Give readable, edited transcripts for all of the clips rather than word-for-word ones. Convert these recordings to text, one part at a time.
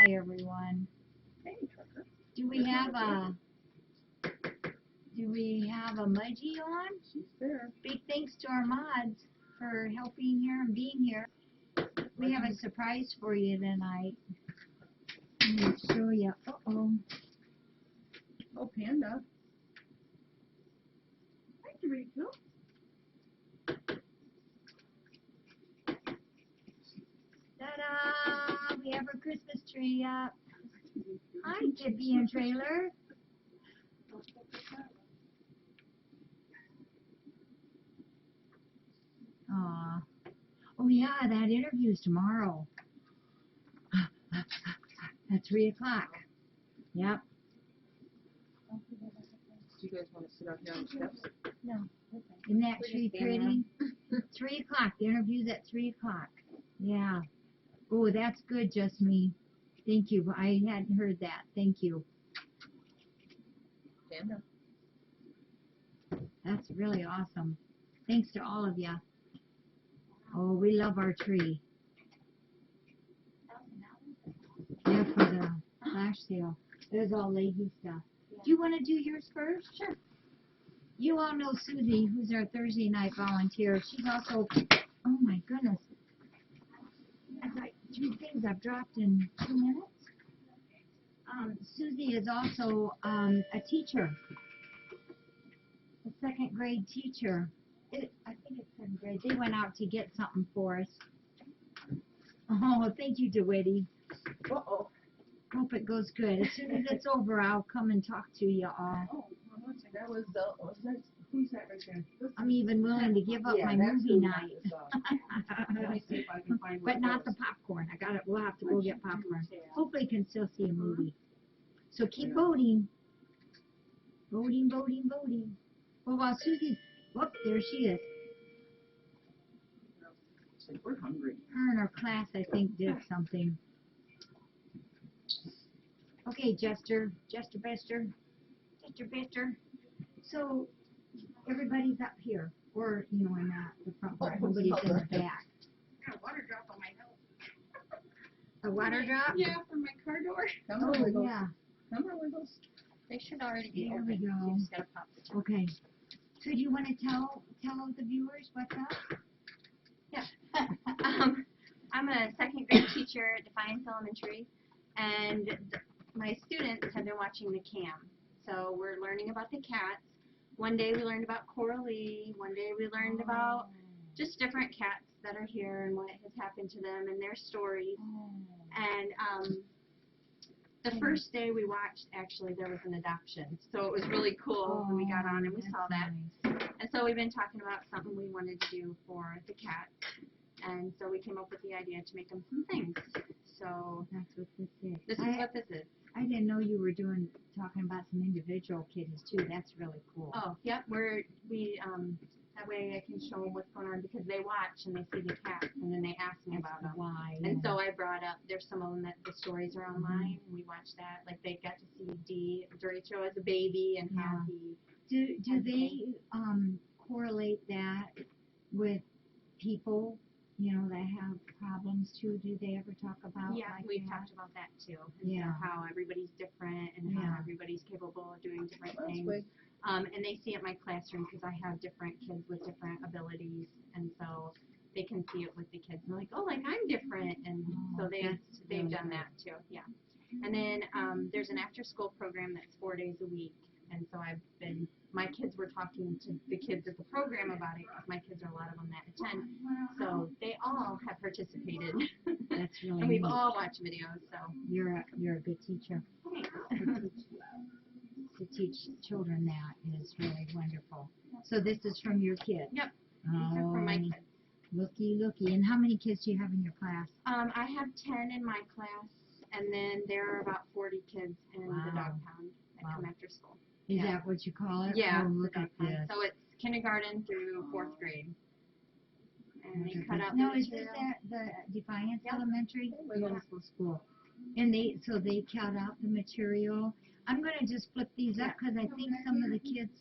Hi, everyone. Hey, Trucker. Do we have a Mudgy on? She's there. Big thanks to our mods for helping here and being here. We have a surprise for you tonight. Let me show you. Uh-oh. Oh, Panda. Hi, Rachel. Ta-da! We have our Christmas tree up. Hi, Tippy and Trailer. Aw. Oh, yeah, that interview's tomorrow. At 3 o'clock. Yep. Do you guys want to sit out here on the steps? No. Isn't that tree pretty? 3 o'clock. The interview's at 3 o'clock. Yeah. Oh, that's good, just me. Thank you. I hadn't heard that. Thank you. Panda. That's really awesome. Thanks to all of you. Oh, we love our tree. Yeah, for the flash sale. There's all lady stuff. Do you want to do yours first? Sure. You all know Susie, who's our Thursday night volunteer. She's also, oh my goodness. I've got 3 things I've dropped in 2 minutes. Susie is also a teacher, a 2nd grade teacher. I think it's 2nd grade. They went out to get something for us. Oh, thank you, DeWitty. Uh-oh. Hope it goes good. As soon as it's over, I'll come and talk to you all. Oh, that was who's that right there? I'm even willing to give up my that's movie who night. Let me see if I can find But not the popcorn. We'll have to go get popcorn. Hopefully you can still see a movie. So keep voting. Voting, voting, voting. Well, while Susie, whoop, there she is. It's like we're hungry. Her and her class, I think, did something. Okay, Jester Bester. So everybody's up here, or in the front part. Nobody's in the back. Got a water drop on my nose. A water drop? Yeah, from my car door. Come on, Wiggles. Yeah. Come on, Wiggles. They should already be There open. we go. You just gotta pop the top. Okay. So do you want to tell the viewers what's up? I'm a 2nd grade teacher at Defiance Elementary, and my students have been watching the cam. So we're learning about the cats. One day we learned about Coralie. One day we learned about just different cats that are here and what has happened to them and their stories. And the first day we watched, actually, there was an adoption. So it was really cool when we got on and we saw that. Nice. And so we've been talking about something we wanted to do for the cats. And so we came up with the idea to make them some things. So That's what this is. this is what this is. I didn't know you were talking about some individual kittens too. That's really cool. Oh, yep. That way I can show them what's going on because they watch and they see the cats and then they ask me about them. Why? And so I brought up, there's some of them that the stories are online and we watched that. Like they got to see Derecho as a baby and how he. Do they correlate that with people, that have problems too? Do they ever talk about? Yeah, like we've that? talked about that too. And Yeah. how everybody's different and how everybody's capable of doing different things. And they see it in my classroom because I have different kids with different abilities, and so they can see it with the kids. And they're like, oh, like I'm different, and so they've done that too. Yeah. And then there's an after-school program that's 4 days a week, and so my kids were talking to the kids at the program about it because my kids are a lot of them that attend. So they all have participated. That's really and we've neat. all watched videos. So You're a good teacher. To teach children that is really wonderful. So this is from your kids? Yep. These are from my kids. Looky. And how many kids do you have in your class? I have 10 in my class, and then there are about 40 kids in the dog pound that come after school. Is that what you call it? Yeah. Oh, look at this. So it's kindergarten through 4th grade. And they cut out No, the is this material. at the Defiance Elementary Middle School? And they cut out the material. I'm going to just flip these up because I think some of the kids,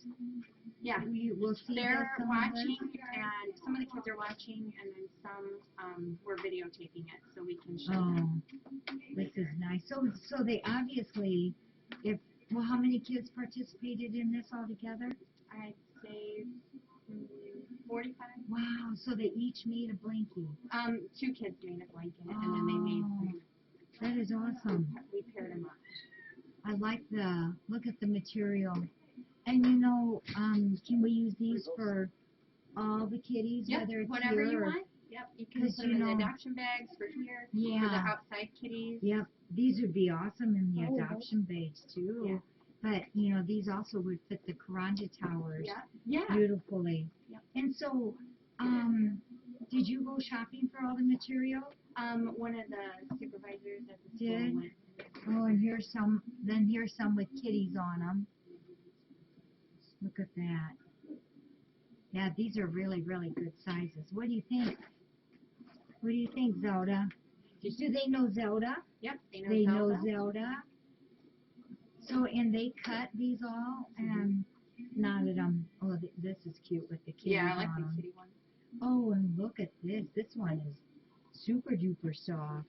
Yeah. We'll see They're that some of us? watching, and some of the kids are watching, and then some we're videotaping it so we can show them. Oh, this is nice. So they obviously, well, how many kids participated in this altogether? I'd say 45. Wow, so they each made a blankie. 2 kids made a blanket, and then they made 3. That is awesome. We paired them up. I like look at the material. And can we use these for all the kitties, Yep, whether it's whatever here you or, want. Yep, you can 'cause put them in the adoption bags for here, for the Yeah. outside kitties. Yep, these would be awesome in the adoption bags too. Yeah. But these also would fit the Karanja towers Yeah. beautifully. Yep. And so, did you go shopping for all the material? One of the supervisors at the school Did? went. Oh, and here's some with kitties on them. Look at that. Yeah, these are really, really good sizes. What do you think? What do you think, Zelda? Do they know Zelda? Yep, They know Zelda. So, and they cut these all and knotted them. Oh, this is cute with the kitties Yeah, I like on the 'em. kitty one. Oh, and look at this. This one is super duper soft.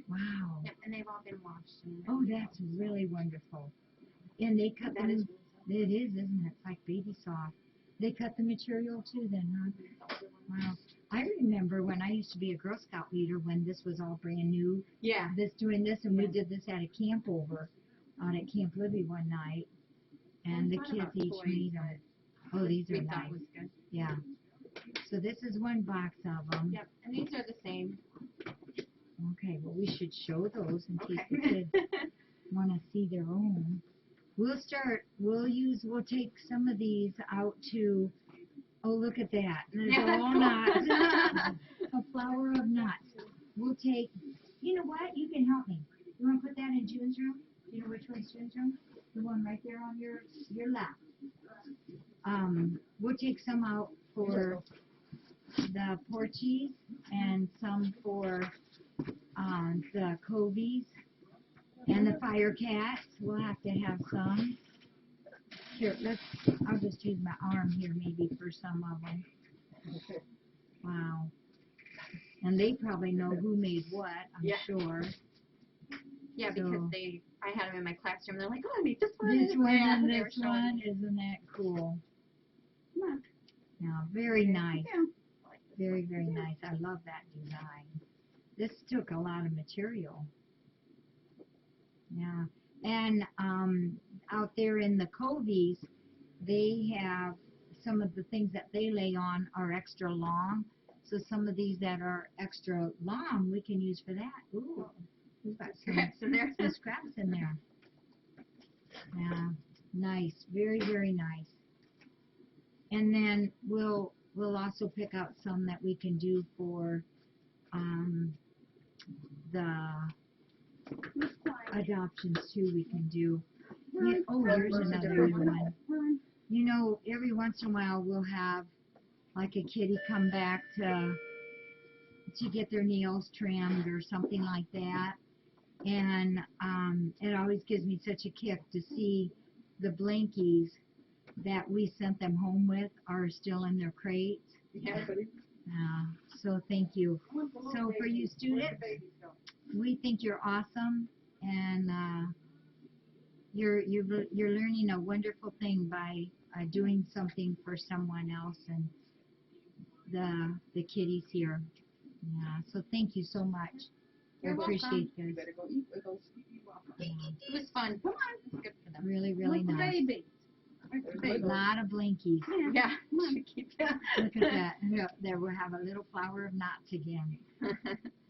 Wow. Yep, and they've all been washed. Oh, that's really wonderful. And they cut That them. is It is, isn't it? It's like baby soft. They cut the material too then, huh? Wow. I remember when I used to be a Girl Scout leader when this was all brand new. Yeah. Doing this, and we did this at a camp over out at Camp Libby one night. And the kids each made them. Oh, these are we nice. thought was good. Yeah. So this is one box of them. Yep, and these are the same. Okay, well we should show those in case Okay. the kids want to see their own. We'll take some of these out to, oh look at that, there's all nuts, a flower of nuts. We'll take, you know what, you can help me. You want to put that in June's room? Do you know which one's June's room? The one right there on your lap. We'll take some out for the Porchies and some for the Covies. And the Fire Cats, we'll have to have some. Here, I'll just use my arm here maybe for some of them. Wow. And they probably know who made what, I'm sure. Yeah, So, because I had them in my classroom. They're like, oh, I made this one. This one yeah, and they were this showing one, me. isn't that cool? Come on. Yeah, very nice. Yeah. Very, very nice. I love that design. This took a lot of material. Yeah. And out there in the Covies, they have some of the things that they lay on are extra long. So some of these that are extra long, we can use for that. Ooh, we've got Scraps in there. some scraps in there. Yeah, nice. Very, very nice. And then we'll also pick out some that we can do for the adoptions too. We can do. Yeah, oh, here's another new one. You know, every once in a while we'll have like a kitty come back to get their nails trimmed or something like that, and it always gives me such a kick to see the blankies that we sent them home with are still in their crates. Yeah. So thank you. So for you students, we think you're awesome, and you're learning a wonderful thing by doing something for someone else and the kiddies here. Yeah. So thank you so much. I appreciate this. It was fun. Come on. It's good for them. Really, really nice. Baby. A lot of blinkies. Yeah. Keep that. Look at that. And there we'll have a little flower of knots again.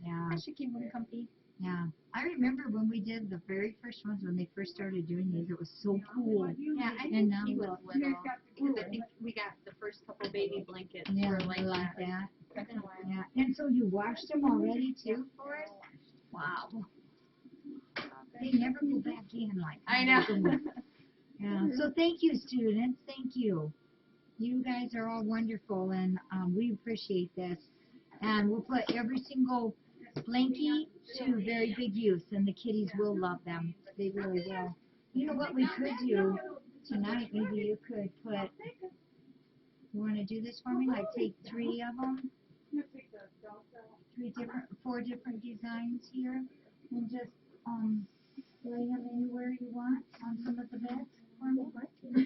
Yeah. I should keep them comfy. Yeah. I remember when we did the very first ones, when they first started doing these, it was so cool. Yeah, I And think now he was look. little. Because I think we got the first couple baby blankets Yeah, were like that. that. It's been a while. Yeah. And so you washed them already too for us? Wow. They never go back in like I know. Yeah. So thank you, students. Thank you. You guys are all wonderful, and we appreciate this. And we'll put every single blankie to very big use, and the kiddies will love them. They really will. You know what we could do tonight? Maybe you could put You want to do this for me? Like take 3 of them? 4 different designs here, and just lay them anywhere you want on some of the beds for me.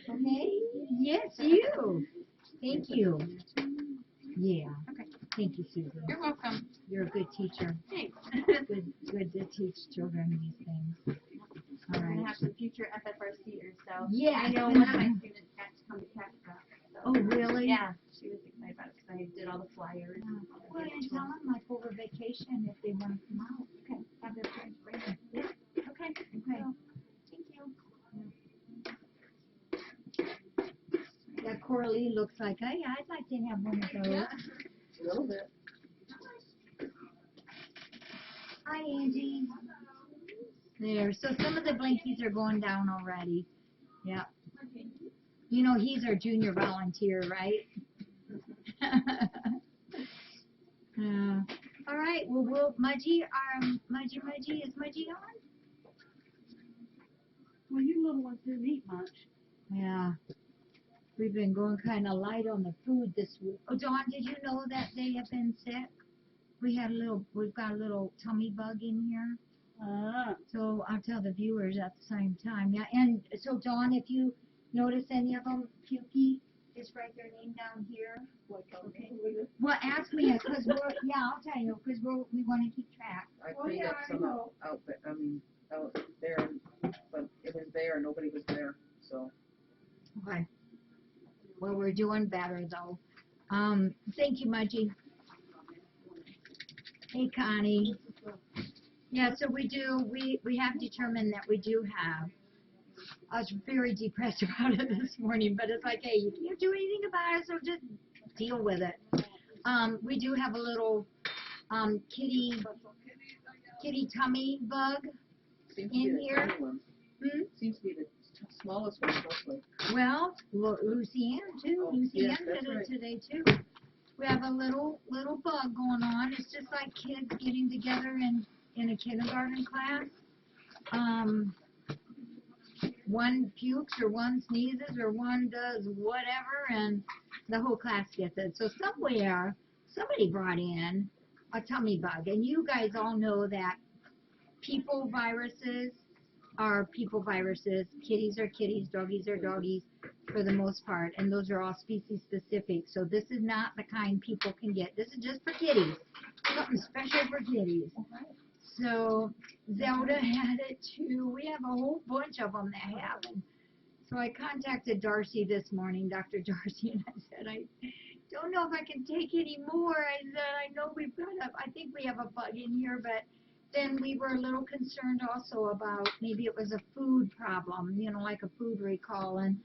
Okay? Yes, you. Thank you. Yeah. Okay. Thank you, Susan. You're welcome. You're a good teacher. Thanks. Good to teach children these things. All I'm gonna right. have some future FFRCers, so Yeah. I know one of my students got to come to Casper. So. Oh, really? Yeah, she was excited about it because I did all the flyers. Well, and tell them like over vacation if they want to come out. Okay. Have their friends bring them. Okay. Okay. Thank you. That Coralie looks like, hey, I'd like to have one of those. A little bit. Hi, Angie. There. So some of the blankies are going down already. Yeah. You know, he's our junior volunteer, right? All right. Well, Mudgy, is Mudgy on? Well, you little ones didn't eat much. Yeah. We've been going kind of light on the food this week. Oh, Dawn, did you know that they have been sick? We've got a little tummy bug in here. So I'll tell the viewers at the same time. Yeah, and so Dawn, if you notice any of them pukey, just write their name down here. Okay. Well, ask me, because I'll tell you, because we want to keep track. I cleaned up some out there, but it was there, nobody was there, so. Okay. Well, we're doing better though. Thank you, Mudgy. Hey, Connie. Yeah, so we have determined that we do have. I was very depressed about it this morning, but it's like, hey, you can't do anything about it, so just deal with it. We do have a little kitty tummy bug Seems to be in the here. tiny one. Seems to be the smallest one, mostly. Well, Lucianne too. Oh, Lucianne yes, did that's it right. today too. We have a little bug going on. It's just like kids getting together in a kindergarten class. One pukes or one sneezes or one does whatever, and the whole class gets it. So somebody brought in a tummy bug, and you guys all know that people viruses are people viruses, kitties are kitties, doggies are doggies for the most part, and those are all species specific. So this is not the kind people can get. This is just for kitties, something special for kitties. So Zelda had it too. We have a whole bunch of them that have it. So I contacted Darcy this morning, Dr. Darcy, and I said, I don't know if I can take any more. I said, I know I think we have a bug in here, but then we were a little concerned also about maybe it was a food problem, like a food recall. And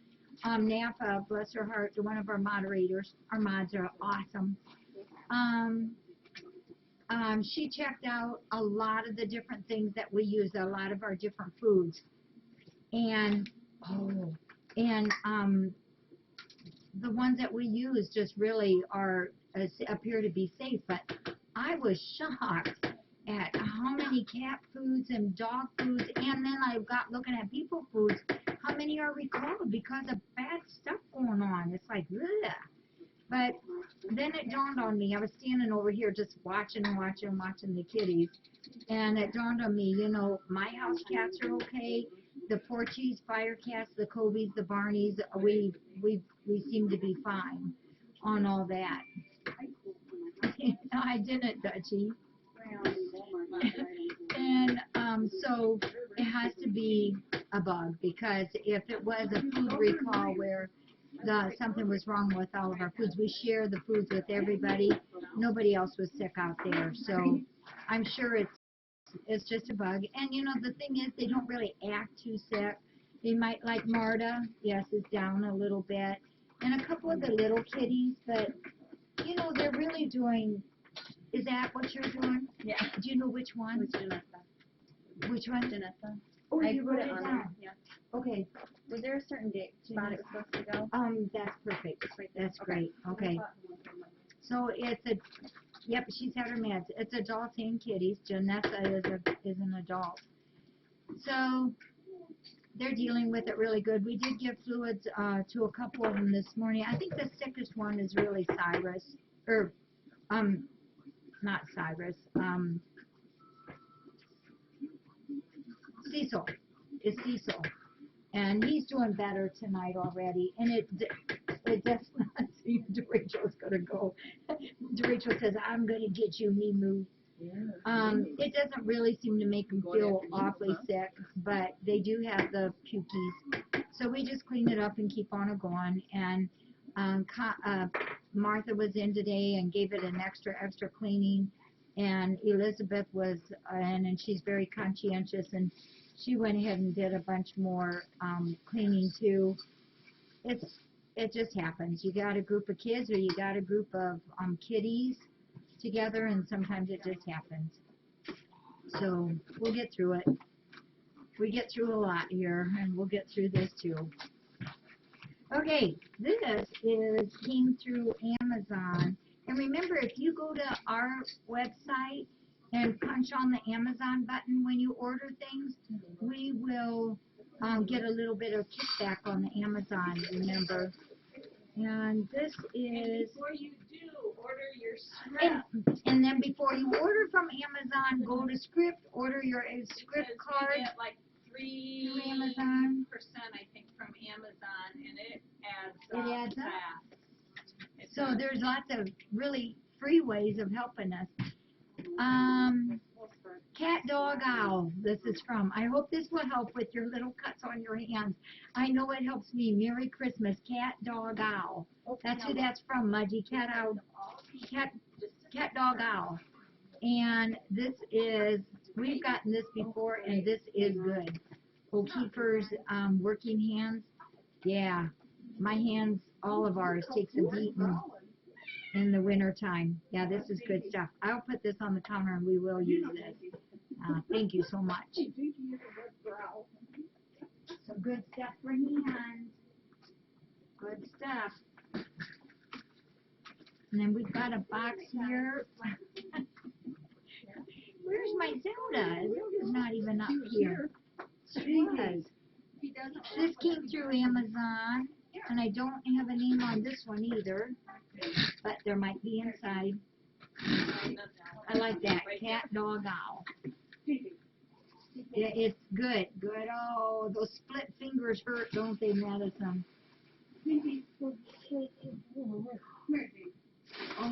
Napa, bless her heart, one of our moderators, our mods are awesome. She checked out a lot of the different things that we use, a lot of our different foods. And the ones that we use just really appear to be safe. But I was shocked at how many cat foods and dog foods, and then I got looking at people foods, how many are recalled because of bad stuff going on. It's like, ugh. But then it dawned on me, I was standing over here just watching the kitties, and it dawned on me, my house cats are okay, the Portuguese fire cats, the Cobies, the Barneys, we seem to be fine on all that. No, I didn't, Dutchie. And so it has to be a bug, because if it was a food recall where something was wrong with all of our foods, we share the foods with everybody. Nobody else was sick out there, so I'm sure it's just a bug. And the thing is, they don't really act too sick. They might, like Marta, yes, is down a little bit, and a couple of the little kitties, but they're really doing. Is that what you're doing? Yeah. Do you know which one? With Janessa. Which one? Janessa. Oh, I you put wrote it it on down. there. Yeah. Okay. Was there a certain date spot it was supposed to go? That's perfect. It's right there. That's great. Okay. So yep, she's had her meds. It's adults and kitties. Janessa is an adult. So they're dealing with it really good. We did give fluids to a couple of them this morning. I think the sickest one is really Cyrus, or not Cyrus, Cecil. Is Cecil, and he's doing better tonight already. And it does not seem Rachel's gonna go. Rachel says, "I'm gonna get you, me move." Yeah. It doesn't really seem to make them Going feel after you, awfully huh? sick, but they do have the pukies. So we just clean it up and keep on a going. And Martha was in today and gave it an extra cleaning. And Elizabeth was in, and she's very conscientious, and she went ahead and did a bunch more cleaning too. It just happens. You got a group of kids, or you got a group of kiddies together, and sometimes it just happens. So we'll get through it. We get through a lot here, and we'll get through this too. Okay, this came through Amazon. And remember, if you go to our website and punch on the Amazon button when you order things, we will get a little bit of kickback on the Amazon, remember. And this is... Before you do, order your script. And then before you order from Amazon, go to Script, order your Script Because card you get like 3% through Amazon. I think, from Amazon, and it It adds up. fast. So there's lots of really free ways of helping us. Cat, dog, owl, this is from. I hope this will help with your little cuts on your hands. I know it helps me. Merry Christmas, cat, dog, owl. That's who that's from, Mudgy. Cat, owl, cat, dog, owl. And this is, we've gotten this before, and this is good. O'Keefer's working hands. Yeah, my hands, all of ours, takes a beating in the winter time. Yeah, this is good stuff. I'll put this on the counter, and we will use this. Thank you so much. So good stuff for hands. Good stuff. And then we've got a box here. Where's my Zelda? Zelda's not even up here. She was. This came through Amazon, and I don't have a name on this one either, but there might be inside. I like that. Cat, dog, owl. It's good. Good. Oh, those split fingers hurt, don't they, Madison? Oh.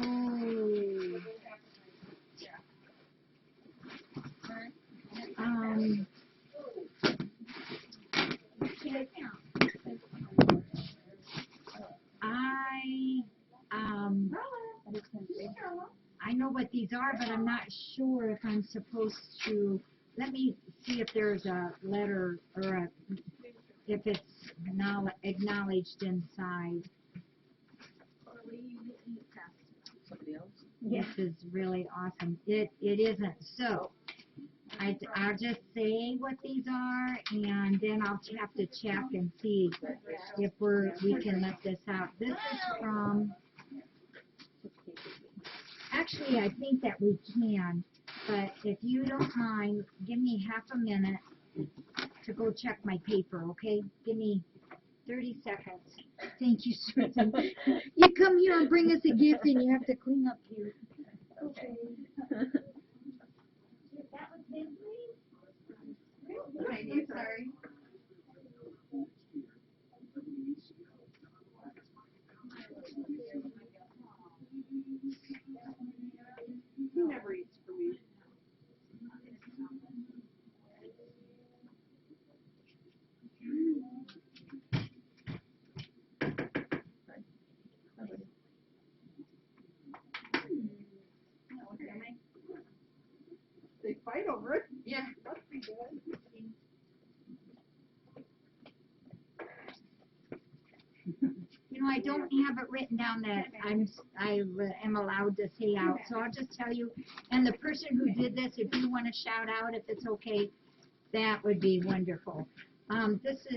I know what these are, but I'm not sure if I'm supposed to. Let me see if there's a letter or if it's acknowledged inside. Somebody else? This is really awesome. It isn't. So I'll just say what these are, and then I'll have to check and see if we can let this out. This is from. Actually, I think that we can, but if you don't mind, give me half a minute to go check my paper, okay? Give me 30 seconds. Thank you, Susan. You come here and bring us a gift, and you have to clean up here. Okay. That was his, I'm sorry. He never eats for me. They fight over it. Yeah. Must be good. You know, I don't have it written down that I am allowed to say out, so I'll just tell you. And the person who did this, if you want to shout out, if it's okay, that would be wonderful. There's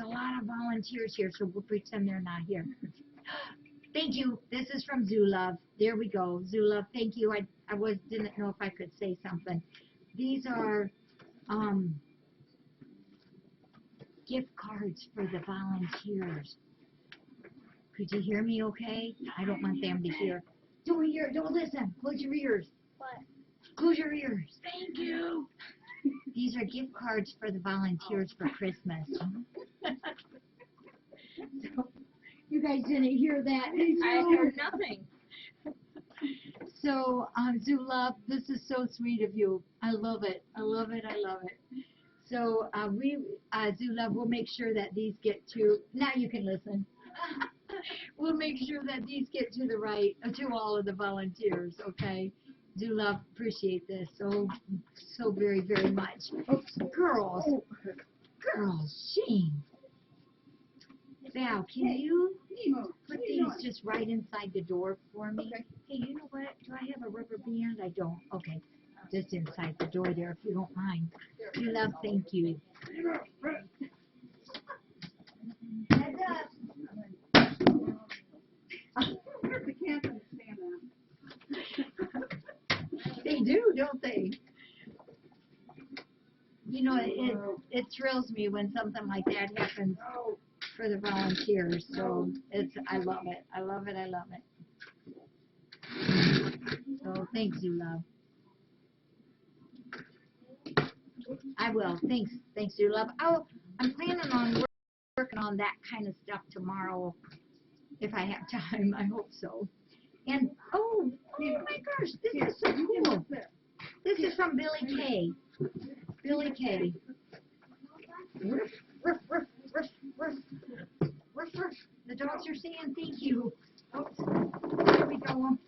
a lot of volunteers here, so we'll pretend they're not here. Thank you. This is from Zulove. There we go. Zulove, thank you. I didn't know if I could say something. These are gift cards for the volunteers. Could you hear me okay? I don't want them to hear. Don't hear, don't listen. Close your ears. What? Close your ears. Thank you. These are gift cards for the volunteers for Christmas. So, you guys didn't hear that? I heard nothing. So, Zulab, this is so sweet of you. I love it. I love it. I love it. So, Zulab, we'll make sure that these get to, now you can listen. We'll make sure that these get to the right, to all of the volunteers, okay? Zulab, appreciate this so very, very much. Oops, girls, shame. Val, can you put these just right inside the door for me? Okay. Hey, you know what? Do I have a rubber band? I don't. Okay. Just inside the door there, if you don't mind. Zulab, thank you. Heads up. They can't understand that. They do, don't they? You know, it thrills me when something like that happens for the volunteers. So I love it. I love it. I love it. So thanks, Zulab. I will. Thanks, Zulab. I'm planning on working on that kind of stuff tomorrow, if I have time. I hope so. And oh my gosh, this is so cool. This is from Billy Kay. Billy Kay. Ruff, ruff, ruff, ruff, ruff. Ruff, ruff. The dogs are saying thank you. Oops. There we go.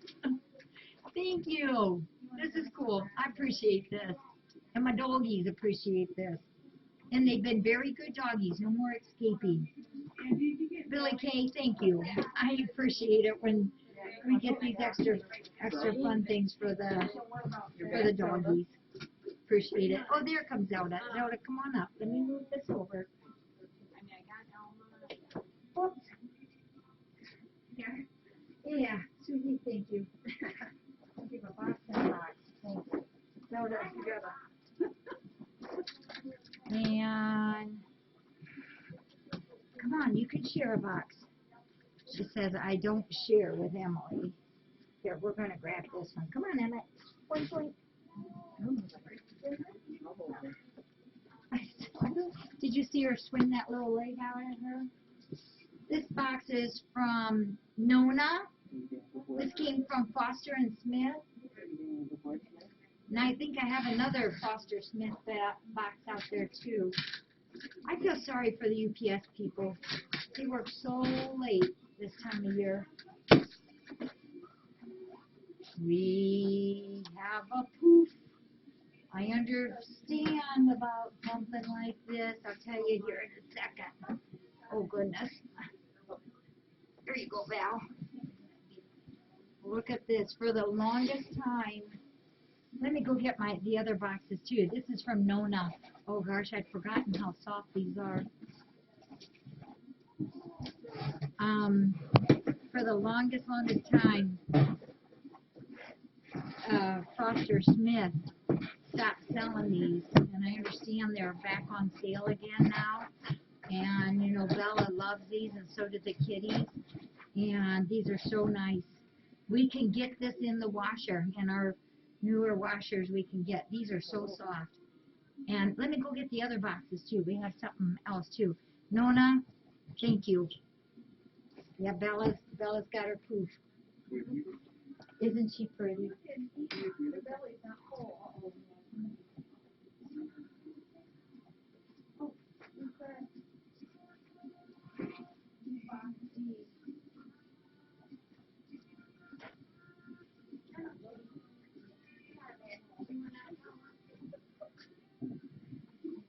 Thank you. This is cool. I appreciate this. And my doggies appreciate this. And they've been very good doggies. No more escaping. Billy Kay, thank you. I appreciate it when we get these extra fun things for the doggies. Appreciate it. Oh, there comes Zelda. Zelda, come on up. Let me move this over. Oops. Yeah, Susie, thank you. I'll give a box and a box. Thanks. Zelda, together. And come on, you can share a box. She says, I don't share with Emily. Here, we're going to grab this one. Come on, Emmett. Point, point. Did you see her swing that little leg out at her? This box is from Nona. This came from Foster and Smith. And I think I have another Foster Smith box out there too. I feel sorry for the UPS people. They work so late this time of year. We have a poof. I understand about something like this. I'll tell you here in a second. Oh, goodness. Here you go, Val. Look at this. For the longest time, let me go get the other boxes, too. This is from Nona. Oh, gosh, I'd forgotten how soft these are. For the longest time, Foster Smith stopped selling these, and I understand they're back on sale again now. And, you know, Bella loves these, and so do the kitties. And these are so nice. We can get this in the washer, in our newer washers we can get. These are so soft. And let me go get the other boxes, too. We have something else, too. Nona, thank you. Yeah, Bella's got her poof. Isn't she pretty?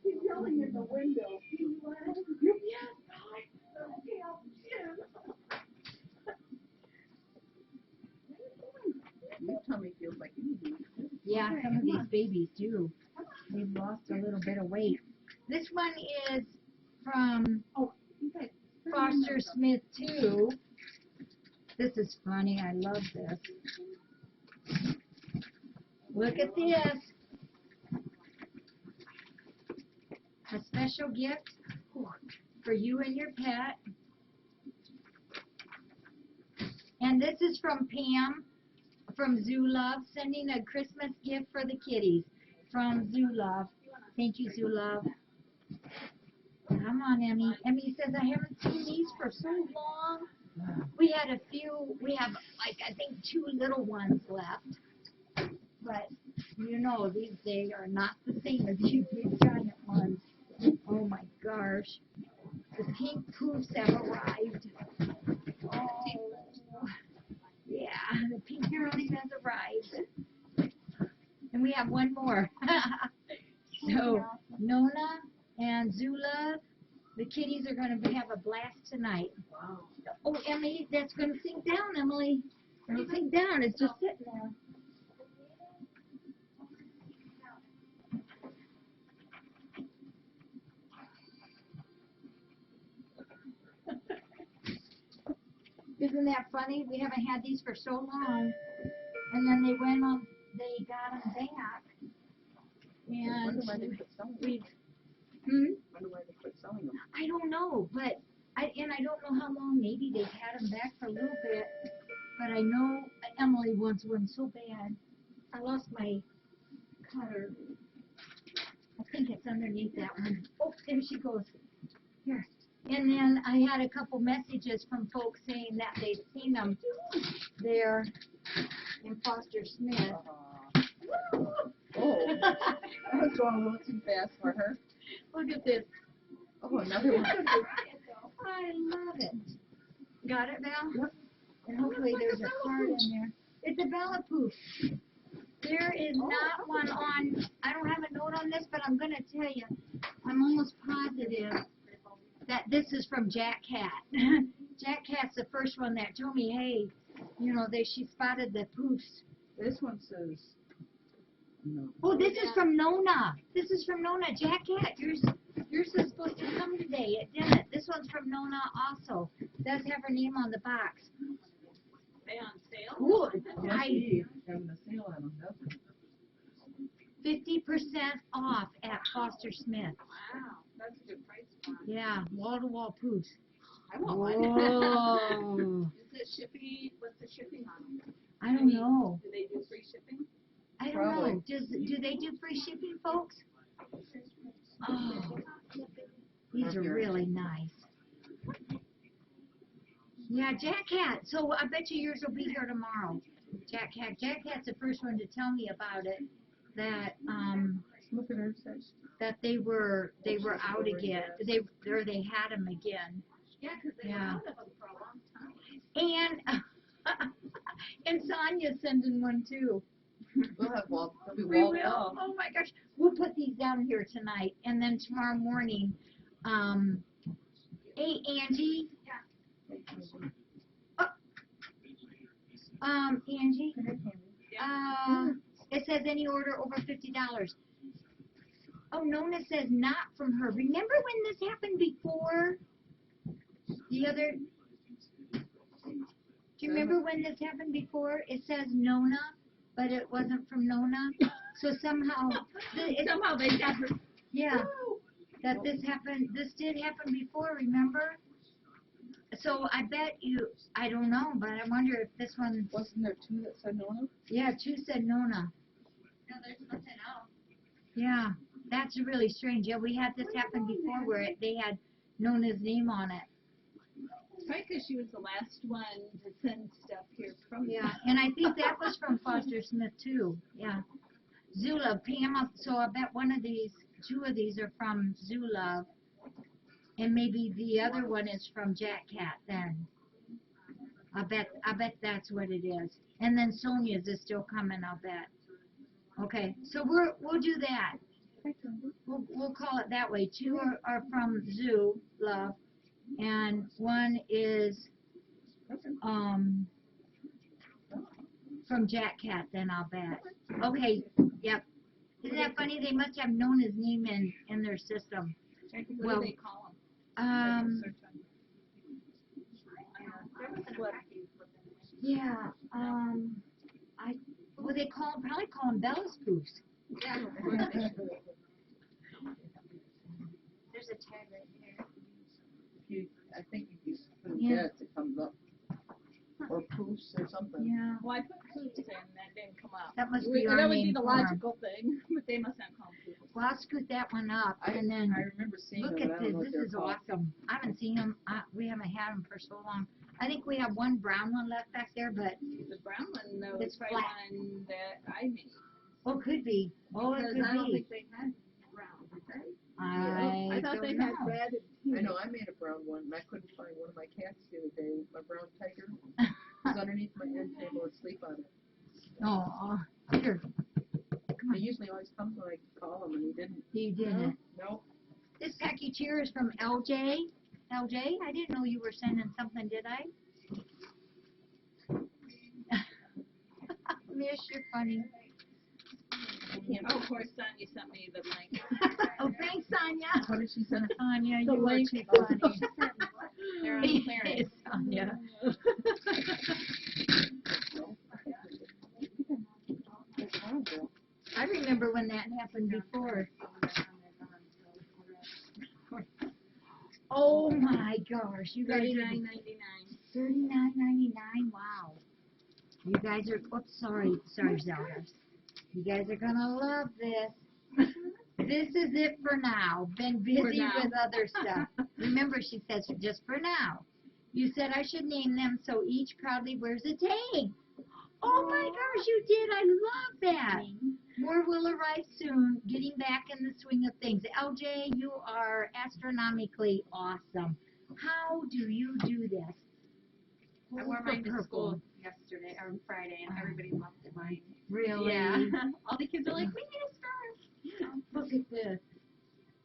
He's yelling in the window. Your tummy feels like anything. Yeah, some of these babies do. They've lost a little bit of weight. This one is from Foster Smith, too. This is funny. I love this. Look at this. A special gift for you and your pet. And this is from Pam from Zoo Love, sending a Christmas gift for the kitties from Zoo Love. Thank you, Zoo Love. Come on, Emmy. Emmy says, I haven't seen these for so long. We had a few, we have like, I think 2 little ones left. But, you know, they are not the same as these big giant ones. Oh my gosh. The pink poofs have arrived. Oh, yeah, the pink Caroline has arrived. And we have one more. So, Nona and Zula, the kitties are going to have a blast tonight. Wow. Oh, Emily, that's going to sink down, Emily. It'll sink down. It's just sitting there. Isn't that funny? We haven't had these for so long. And then they got them back. I wonder why they And quit selling them. we, I wonder why they quit selling them. I don't know, but I don't know how long. Maybe they've had them back for a little bit. But I know Emily wants one so bad. I lost my cutter. I think it's underneath that one. Oh, there she goes. Here. And then I had a couple messages from folks saying that they'd seen them there in Foster Smith. Oh, I was going a little too fast for her. Look at this. Oh, another one. I love it. Got it, Val? Yep. And hopefully there's a card in there. It's a Ballapoof. There is not one on, I don't have a note on this, but I'm going to tell you, I'm almost positive that this is from Jack Cat. Jack Cat's the first one that told me, hey, you know, she spotted the poofs. This one says no. Oh, this is from Nona. This is from Nona. Jack Cat, yours is supposed to come today. It didn't. This one's from Nona also. Does have her name on the box. They on sale? Cool. Yes, having a sale on them, doesn't it? 50% off at Foster Smith. Wow, that's a good price point. Yeah, wall-to-wall poofs. I want one. Whoa. Is it shipping? What's the shipping on them? I don't know. Do they do free shipping? I don't Probably. know. Do they do free shipping, folks? Oh, these are really nice. Yeah, Jack Cat. So I bet you yours will be here tomorrow. Jack Cat's the first one to tell me about it. That Look at her search. that they were out again. They had them again. Yeah, because they were Yeah. out of them for a long time. And and Sonia's sending one too. We'll have wall. There'll be We wall. will. Oh my gosh. We'll put these down here tonight, and then tomorrow morning. Hey Angie. Angie. It says any order over $50. Oh, Nona says not from her. Remember when this happened before? Do you remember when this happened before? It says Nona, but it wasn't from Nona. So somehow, Somehow they got her. yeah, that this happened. This did happen before. Remember? So I bet you. I don't know, but I wonder if this one. Wasn't there 2 that said Nona? Yeah, 2 said Nona. No, there's nothing else. Yeah, that's really strange. Yeah, we had this happen before where they had Nona's name on it. Right, because she was the last one to send stuff here from. Yeah, and I think that was from Foster Smith too. Yeah, Zula, Pam. So I bet 2 of these are from Zula, and maybe the other one is from Jack Cat. Then I bet that's what it is. And then Sonia's is still coming. I'll bet. Okay, so we'll do that. We'll call it that way. 2 are from Zoo Love, and 1 is from Jack Cat. Then I'll bet. Okay. Yep. Isn't that funny? They must have known his name in their system. What do they call them? Yeah. They probably call them Bella's Poofs. Yeah. There's a tag right here. I think if you put in Yeah. beds, it comes up. Or poos or something. Yeah, Well, I put Coots in, that didn't come up. that must be our That would be name the for 'em. logical thing, but they must not call them Coots. Well, I'll scoot that one up, and then I remember seeing look them, at but I don't this. know what This they're is called. awesome. I haven't seen them. We haven't had them for so long. I think we have one brown one left back there, but The brown one, though, It's is probably flat. one that I made. oh, could be. Oh, it Because could I don't be. think they had brown, did they? I thought don't they know. had red and I pink. know, I made a brown one, and I couldn't find one of my cats the other day, my brown tiger. It was underneath my end table asleep on it. Oh, Peter, He usually always comes when I call him, and he didn't. you didn't. Nope. This package here is from LJ. LJ, I didn't know you were sending something, did I? Miss, you're funny. Oh, of course, Sonia sent me the link. Oh, thanks, Sonia. What did she send? Sonia, The you are link. too funny. They're on clearance. Sonia. I remember when that happened before. Oh my gosh, you guys are $39.99. $39.99. Wow. You guys are. Oops, sorry, Zelda. You guys are gonna love this. This is it for now. Been busy now. with other stuff. Remember, she says just for now. You said I should name them so each proudly wears a tag. Oh my gosh, you did. I love that. More will arrive soon, getting back in the swing of things. LJ, you are astronomically awesome. How do you do this? I wore mine to Purple. school yesterday, or Friday, and everybody loved mine. Really? Yeah. All the kids are like, we need a scarf. Look at this.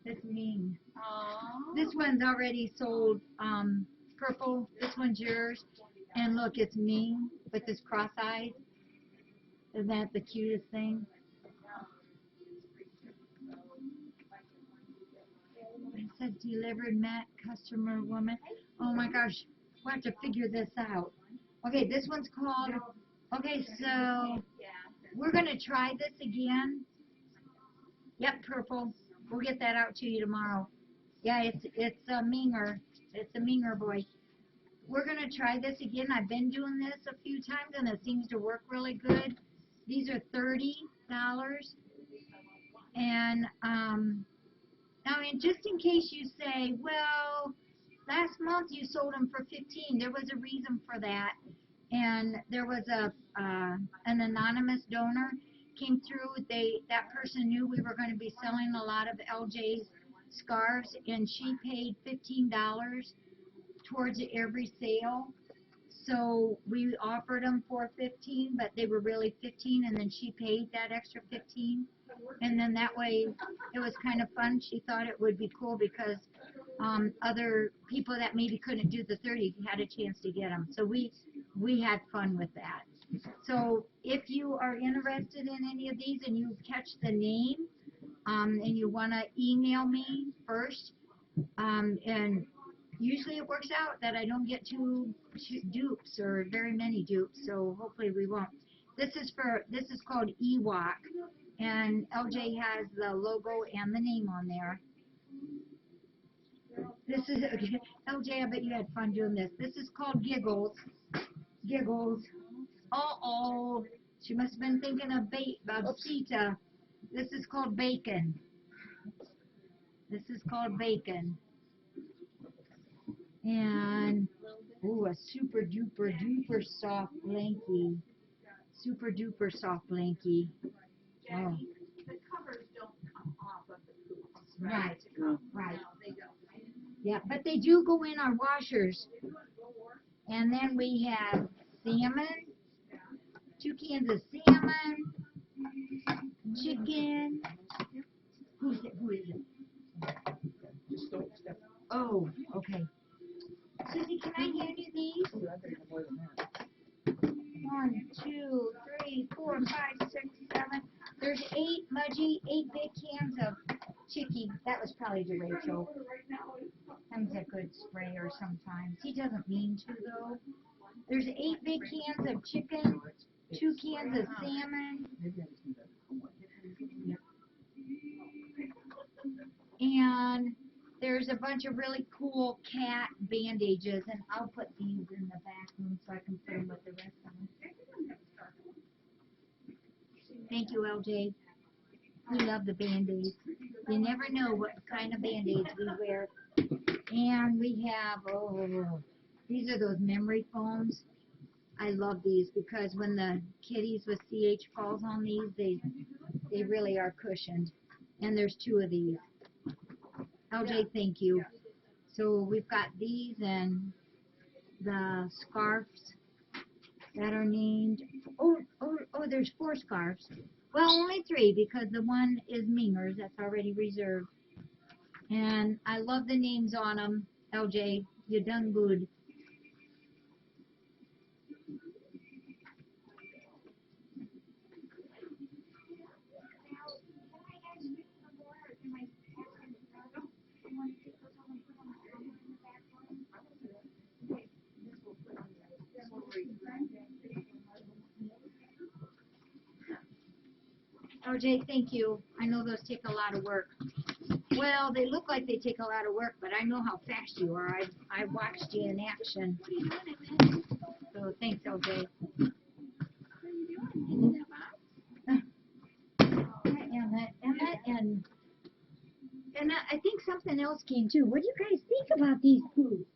That's mean. Aww. This one's already sold purple. This one's yours. And look, it's me with this cross eyes. Isn't that the cutest thing? It says delivered Matt customer woman. Oh my gosh, we'll have to figure this out. Okay, this one's called. Okay, so we're gonna try this again. Yep, purple. We'll get that out to you tomorrow. Yeah, it's a minger. It's a minger boy. We're gonna try this again. I've been doing this a few times and it seems to work really good. These are $30. And I mean, just in case you say, well, last month you sold them for $15. There was a reason for that. And there was an anonymous donor came through. That person knew we were going to be selling a lot of LJ's scarves, and she paid $15 towards every sale. So we offered them for $15, but they were really $15, and then she paid that extra $15. And then that way, it was kind of fun. She thought it would be cool because other people that maybe couldn't do the 30 had a chance to get them. So we had fun with that. So if you are interested in any of these and you catch the name and you want to email me first, and usually it works out that I don't get too dupes or very many dupes, so hopefully we won't. This is called Ewok, and LJ has the logo and the name on there. This is LJ. I bet you had fun doing this. This is called Giggles. Giggles. Oh, she must have been thinking of Sita. This is called Bacon. This is called Bacon. And ooh, a super duper duper soft blankie. Super duper soft blankie. Oh. The covers don't come off of the coops. Right. Right. No, they don't. Yeah, but they do go in our washers. And then we have salmon, 2 cans of salmon, chicken. Who is it? Just don't step. Oh, okay. Susie, can I hand you these? Oh, I think more than that. 1, 2, 3, 4, 5, 6, 7. There's 8 big cans of chicky. That was probably to Rachel. He's a good sprayer sometimes. He doesn't mean to though. There's 8 big cans of chicken, 2 cans of salmon, Maybe I just need that. and there's a bunch of really cool cat bandages, and I'll put these in the back room so I can put them with the rest of them. Thank you, LJ. We love the Band-Aids. You never know what kind of Band-Aids we wear. And we have, these are those memory foams. I love these because when the kitties with CH falls on these, they really are cushioned. And there's 2 of these. LJ, thank you. So we've got these and the scarves that are named. Oh, there's 4 scarves. Well, only 3 because the one is Mingers. That's already reserved. And I love the names on them. LJ, you done good. LJ, thank you. I know those take a lot of work. Well, they look like they take a lot of work, but I know how fast you are. I watched you in action. So thanks, LJ. Emmett, and I think something else came too. What do you guys think about these foods?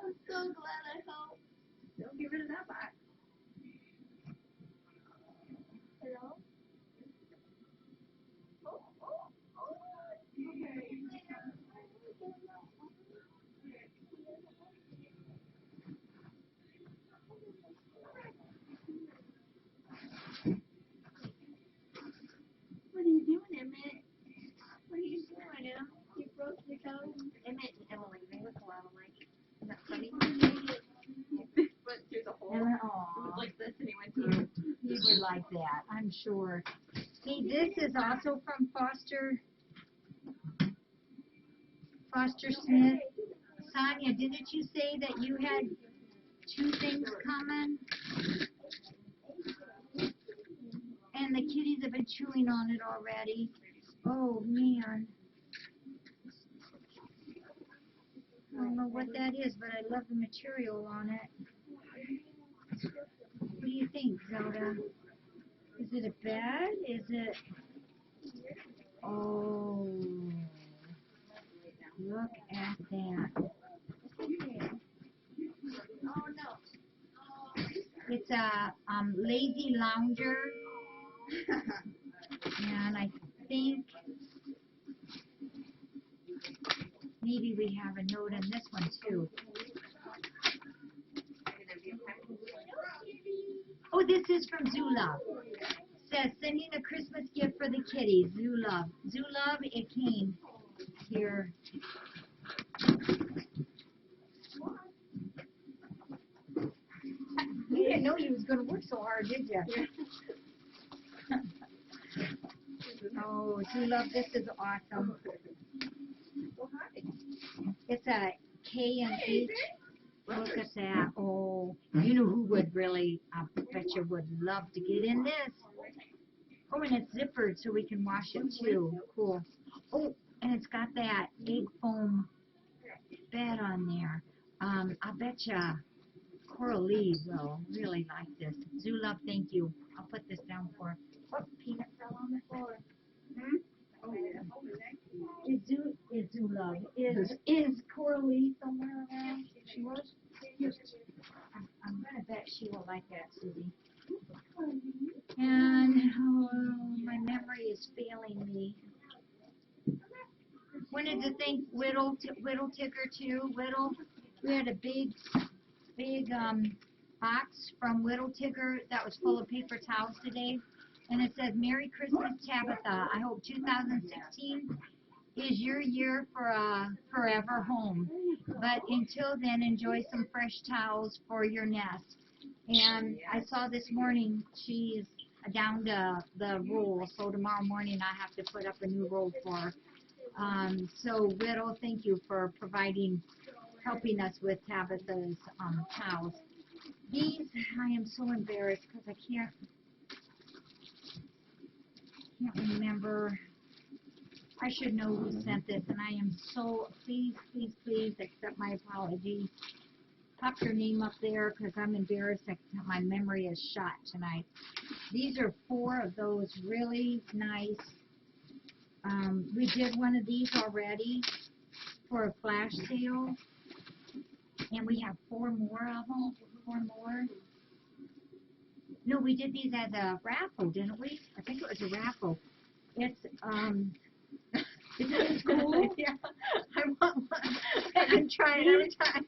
I'm so glad I helped. Don't get rid of that box. Hello? What are you doing, Emmett? What are you doing, Em? You broke your toe? Emmett and Emily, they look a lot alike. Isn't that funny? Went through the whole, Emmett, it was like this and he went through. he would like that, I'm sure. Hey, this is also from Foster Smith. Sonia, didn't you say that you had 2 things coming? And the kitties have been chewing on it already. Oh, man. I don't know what that is, but I love the material on it. What do you think, Zelda? Is it a bed? Is it... Oh. Look at that. Oh no. It's a lazy lounger. And I think maybe we have a note on this one too. Oh, this is from Zulove. Says sending a Christmas gift for the kitties. Zulove. Zulove, it came here. You didn't know you was going to work so hard, did you? Oh, Zulove, this is awesome. It's a K&H. Look at that. Oh, you know who would really, I bet you would love to get in this. Oh, and it's zippered so we can wash it too. Cool. Oh, and it's got that egg foam bed on there. I bet you Coralie will really like this. Zulove, thank you. I'll put this down for her. Oh, peanut fell on the floor. Hmm? Oh, yeah. Is Zulove. Is Coralie somewhere around? She was? Yes. I'm going to bet she will like that, Susie. And my memory is failing me. Wanted to thank Whittle Ticker too. Whittle, we had a big box from Whittle Ticker that was full of paper towels today, and it says Merry Christmas, Tabitha. I hope 2016 is your year for a forever home. But until then, enjoy some fresh towels for your nest. And I saw this morning she's down to the roll, so tomorrow morning I have to put up a new roll for her. So Widow, thank you for helping us with Tabitha's towels. These, I am so embarrassed because I can't remember. I should know who sent this, and I am so, please accept my apology. Pop your name up there because I'm embarrassed that my memory is shot tonight. These are 4 of those really nice. We did one of these already for a flash sale, and we have 4 more of them. 4 more. No, we did these as a raffle, didn't we? I think it was a raffle. It's isn't it cool? Yeah, I want one. I'm trying every time.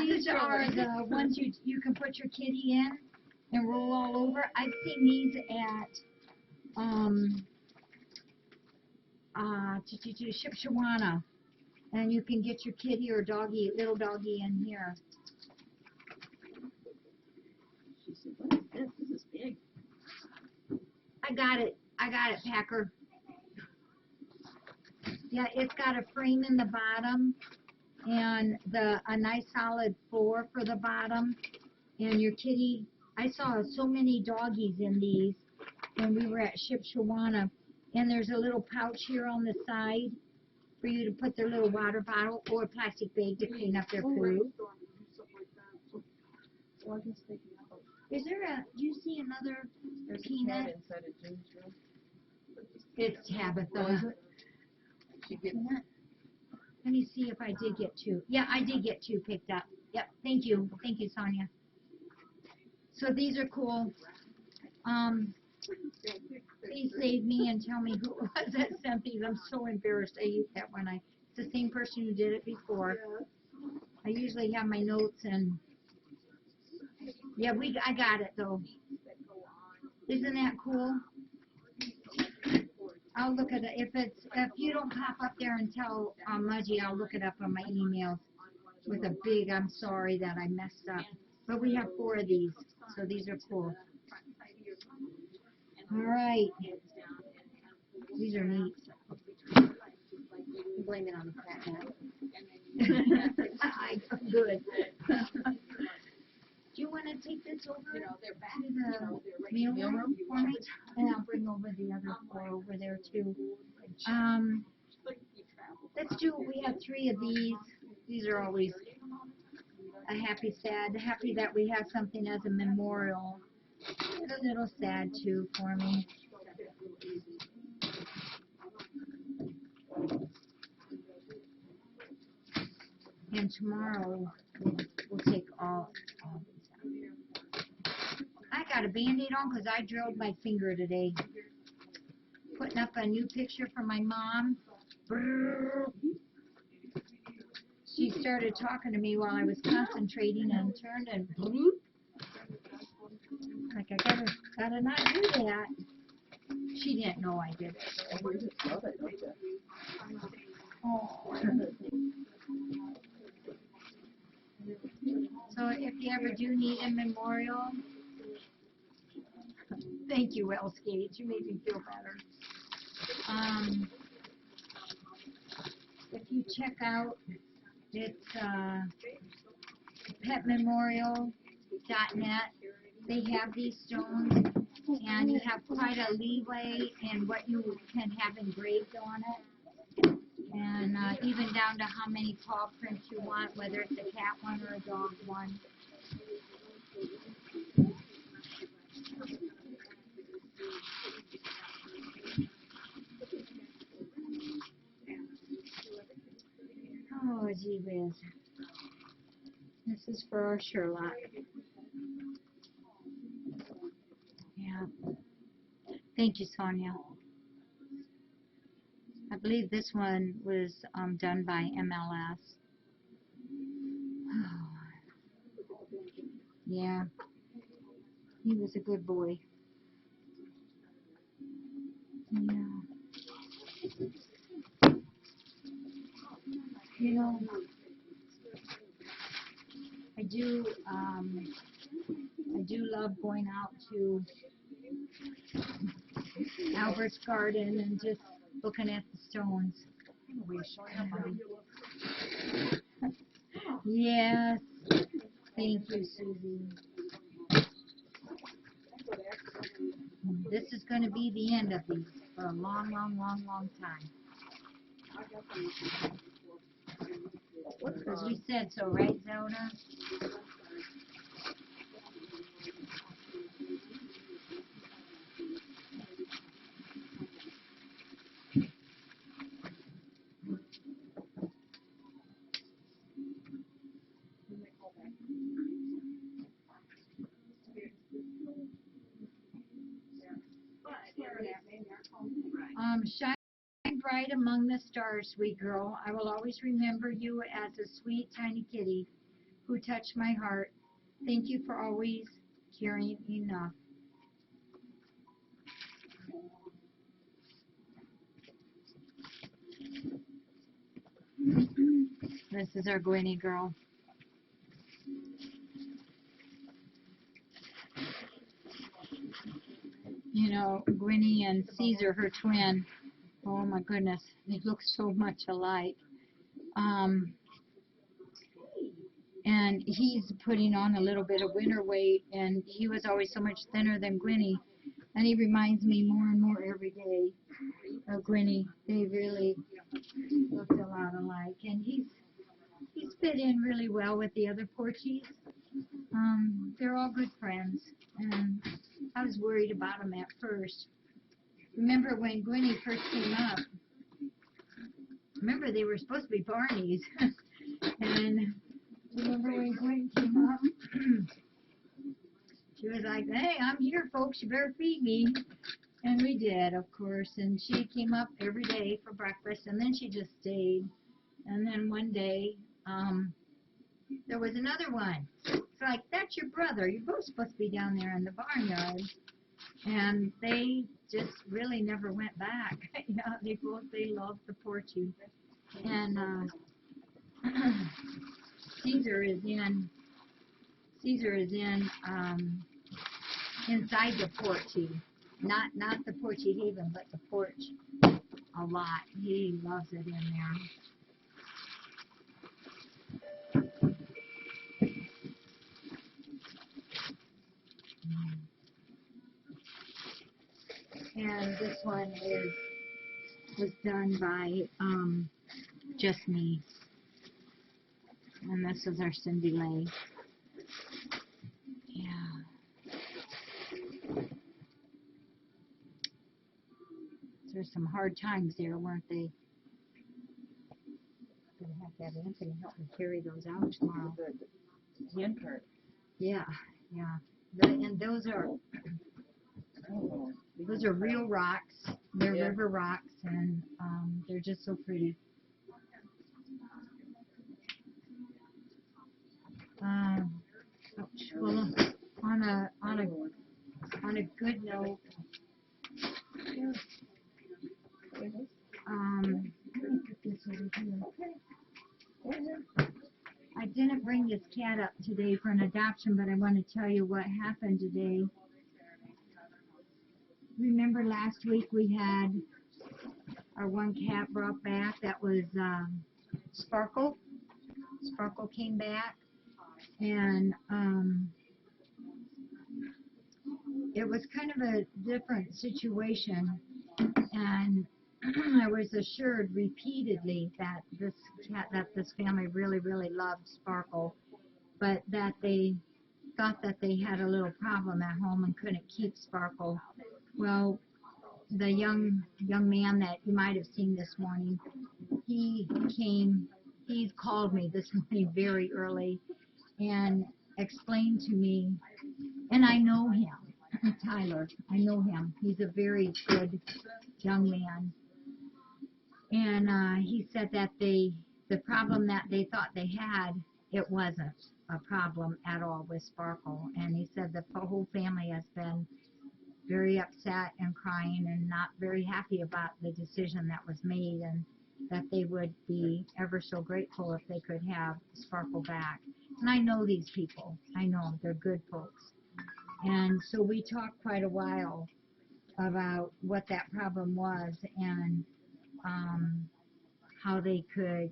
These are the ones you can put your kitty in and roll all over. I've seen these at Shipshawana, and you can get your kitty or little doggy in here. She said, what is this? This is big. I got it, Packer. Yeah, it's got a frame in the bottom and a nice solid floor for the bottom. And your kitty, I saw so many doggies in these when we were at Shipshawana. And there's a little pouch here on the side for you to put their little water bottle or a plastic bag to clean up their poo. Is there do you see another There's a peanut? cat inside of June's room. It's Tabitha. She gets Let me see if I did get 2. Yeah, I did get 2 picked up. Yep, thank you, Sonia. So these are cool. Please save me and tell me who it was that sent these. I'm so embarrassed. I ate that one. It's the same person who did it before. I usually have my notes and yeah, I got it though. Isn't that cool? I'll look at it. If you don't pop up there and tell Mudgy, I'll look it up on my emails with a big I'm sorry that I messed up. But we have 4 of these, so these are cool. All right. These are neat. Blame it on the fat Good. Do you want to take this over to the mailroom for me? And I'll bring over the other 4 over there too. Let's do, we have 3 of these. These are always a happy, sad. Happy that we have something as a memorial. It's a little sad too for me. And tomorrow we'll take all these out. I got a Band-Aid on because I drilled my finger today. Putting up a new picture for my mom. She started talking to me while I was concentrating and turned and bloop. Like I gotta not do that. She didn't know I did it. Oh. So if you ever do need a memorial, thank you, Wellsgate. You made me feel better. If you check out, it's petmemorial.net. They have these stones, and you have quite a leeway in what you can have engraved on it. And even down to how many paw prints you want, whether it's a cat one or a dog one. Oh, gee whiz. This is for our Sherlock. Yeah. Thank you, Sonia. I believe this one was done by MLS. Yeah. He was a good boy. Yeah. You know, I do love going out to Albert's garden and just looking at the stones. Yes. Thank you, Susie. This is going to be the end of these for a long, long, long, long time. Because we said so, right, Zelda? Shine bright among the stars, sweet girl. I will always remember you as a sweet, tiny kitty who touched my heart. Thank you for always caring enough. This is our Gwenny girl. You know, Gwenny and Caesar, her twin. Oh my goodness, they look so much alike. And he's putting on a little bit of winter weight, and he was always so much thinner than Gwenny. And he reminds me more and more every day of Gwenny. They really looked a lot alike. And he's fit in really well with the other Porchies. They're all good friends. And I was worried about them at first. Remember when Gwenny first came up, remember they were supposed to be Barneys. And remember when Gwen came up, she was like, hey, I'm here, folks, you better feed me. And we did, of course. And she came up every day for breakfast, and then she just stayed. And then one day, there was another one. It's like, that's your brother. You're both supposed to be down there in the barnyard. And they just really never went back. Yeah, they loved the Porchy. And Caesar is in inside the Porchy. Not the Porchy Haven, but the porch a lot. He loves it in there. And this one was done by just me. And this is our Cindy Lay. Yeah. There's some hard times there, weren't they? I'm gonna have to have Anthony help me carry those out tomorrow. The end part. Yeah, yeah. And those are real rocks. They're river rocks, and they're just so pretty. Well, on a good note, I didn't bring this cat up today for an adoption, but I want to tell you what happened today. Remember last week we had our one cat brought back that was Sparkle. Sparkle came back, and it was kind of a different situation, and I was assured repeatedly that this family really, really loved Sparkle, but that they thought that they had a little problem at home and couldn't keep Sparkle. Well, the young man that you might have seen this morning, he called me this morning very early and explained to me, and I know him, Tyler, I know him. He's a very good young man. And he said that the problem that they thought they had, it wasn't a problem at all with Sparkle. And he said the whole family has been very upset and crying and not very happy about the decision that was made. And that they would be ever so grateful if they could have Sparkle back. And I know these people. I know they're good folks. And so we talked quite a while about what that problem was and how they could